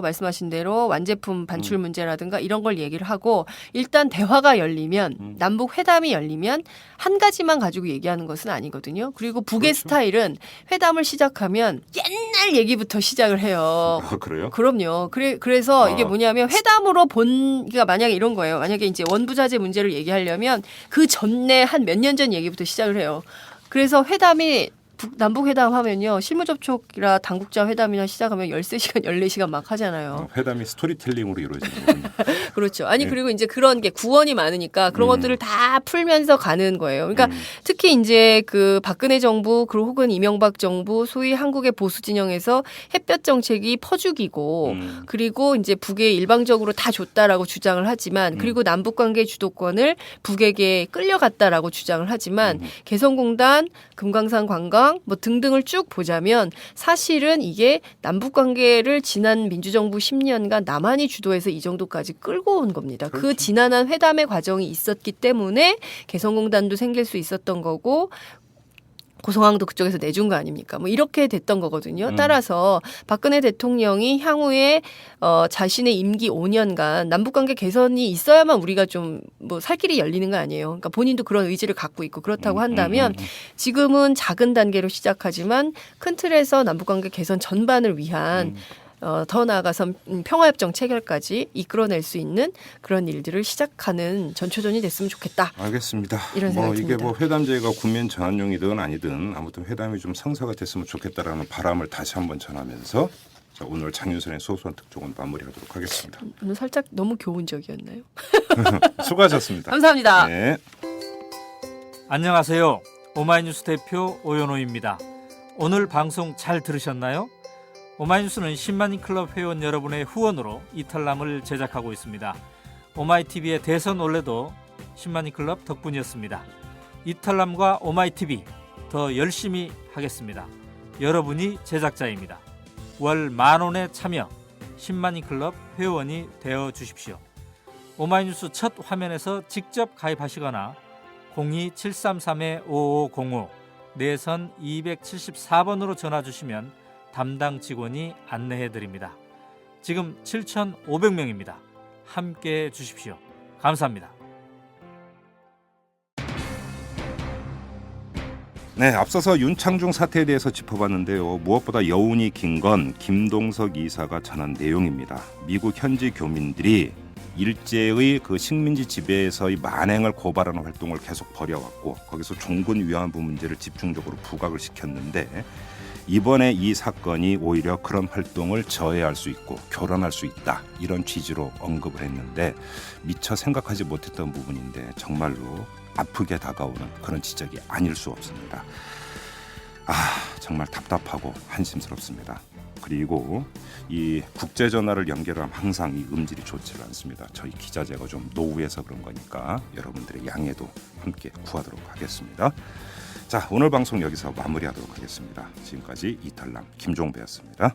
말씀하신 대로 완제품 반출 문제라든가 이런 걸 얘기를 하고 일단 대화가 열리면 남북 회담이 열리면 한 가지만 가지고 얘기하는 것은 아니거든요. 그리고 북의 그렇죠. 스타일은 회담을 시작하면 옛날 얘기부터 시작을 해요. 아, 그래요? 그럼요. 그래서 이게 뭐냐면 회담으로 그러니까 만약에 이런 거예요. 만약에 이제 원부자재 문제를 얘기하려면 그 전에 한 몇 년 전 얘기부터 시작을 해요. 그래서 회담이 남북 회담 하면요. 실무 접촉이라 당국자 회담이나 시작하면 13시간, 14시간 막 하잖아요. 회담이 스토리텔링으로 이루어지는 거군요. 그렇죠. 아니 그리고 이제 그런 게 구원이 많으니까 그런 것들을 다 풀면서 가는 거예요. 그러니까 특히 이제 그 박근혜 정부 그리고 혹은 이명박 정부 소위 한국의 보수 진영에서 햇볕 정책이 퍼주기고 그리고 이제 북에 일방적으로 다 줬다라고 주장을 하지만 그리고 남북 관계 주도권을 북에게 끌려갔다라고 주장을 하지만 개성공단, 금강산 관광 상황 뭐 등등을 쭉 보자면 사실은 이게 남북 관계를 지난 민주정부 10년간 남한이 주도해서 이 정도까지 끌고 온 겁니다. 그렇죠. 그 지난한 회담의 과정이 있었기 때문에 개성공단도 생길 수 있었던 거고 고성항도 그쪽에서 내준 거 아닙니까? 뭐 이렇게 됐던 거거든요. 따라서 박근혜 대통령이 향후에 자신의 임기 5년간 남북관계 개선이 있어야만 우리가 좀 뭐 살 길이 열리는 거 아니에요. 그러니까 본인도 그런 의지를 갖고 있고 그렇다고 한다면 지금은 작은 단계로 시작하지만 큰 틀에서 남북관계 개선 전반을 위한 더 나아가서 평화협정 체결까지 이끌어낼 수 있는 그런 일들을 시작하는 전초전이 됐으면 좋겠다. 알겠습니다. 이런 생각이 이게 듭니다. 뭐 회담 제의가 국면 전환용이든 아니든 아무튼 회담이 좀 성사가 됐으면 좋겠다라는 바람을 다시 한번 전하면서 자, 오늘 장윤선의 소소한 특종은 마무리하도록 하겠습니다. 오늘 살짝 너무 교훈적이었나요? 수고하셨습니다. 감사합니다. 네. 안녕하세요. 오마이뉴스 대표 오연호입니다. 오늘 방송 잘 들으셨나요? 오마이뉴스는 10만인 클럽 회원 여러분의 후원으로 이탈남을 제작하고 있습니다. 오마이TV의 대선 올레도 10만인 클럽 덕분이었습니다. 이탈남과 오마이TV 더 열심히 하겠습니다. 여러분이 제작자입니다. 월 10,000원에 참여 10만인 클럽 회원이 되어 주십시오. 오마이뉴스 첫 화면에서 직접 가입하시거나 02-733-5505 내선 274번으로 전화 주시면 담당 직원이 안내해드립니다. 지금 7,500명입니다. 함께해 주십시오. 감사합니다. 네, 앞서서 윤창중 사태에 대해서 짚어봤는데요. 무엇보다 여운이 긴 건 김동석 이사가 전한 내용입니다. 미국 현지 교민들이 일제의 그 식민지 지배에서의 만행을 고발하는 활동을 계속 벌여왔고 거기서 종군 위안부 문제를 집중적으로 부각을 시켰는데 이번에 이 사건이 오히려 그런 활동을 저해할 수 있고 교란할 수 있다 이런 취지로 언급을 했는데 미처 생각하지 못했던 부분인데 정말로 아프게 다가오는 그런 지적이 아닐 수 없습니다. 정말 답답하고 한심스럽습니다. 그리고 이 국제전화를 연결하면 항상 이 음질이 좋지가 않습니다. 저희 기자재가 좀 노후해서 그런 거니까 여러분들의 양해도 함께 구하도록 하겠습니다. 자, 오늘 방송 여기서 마무리하도록 하겠습니다. 지금까지 이탈남 김종배였습니다.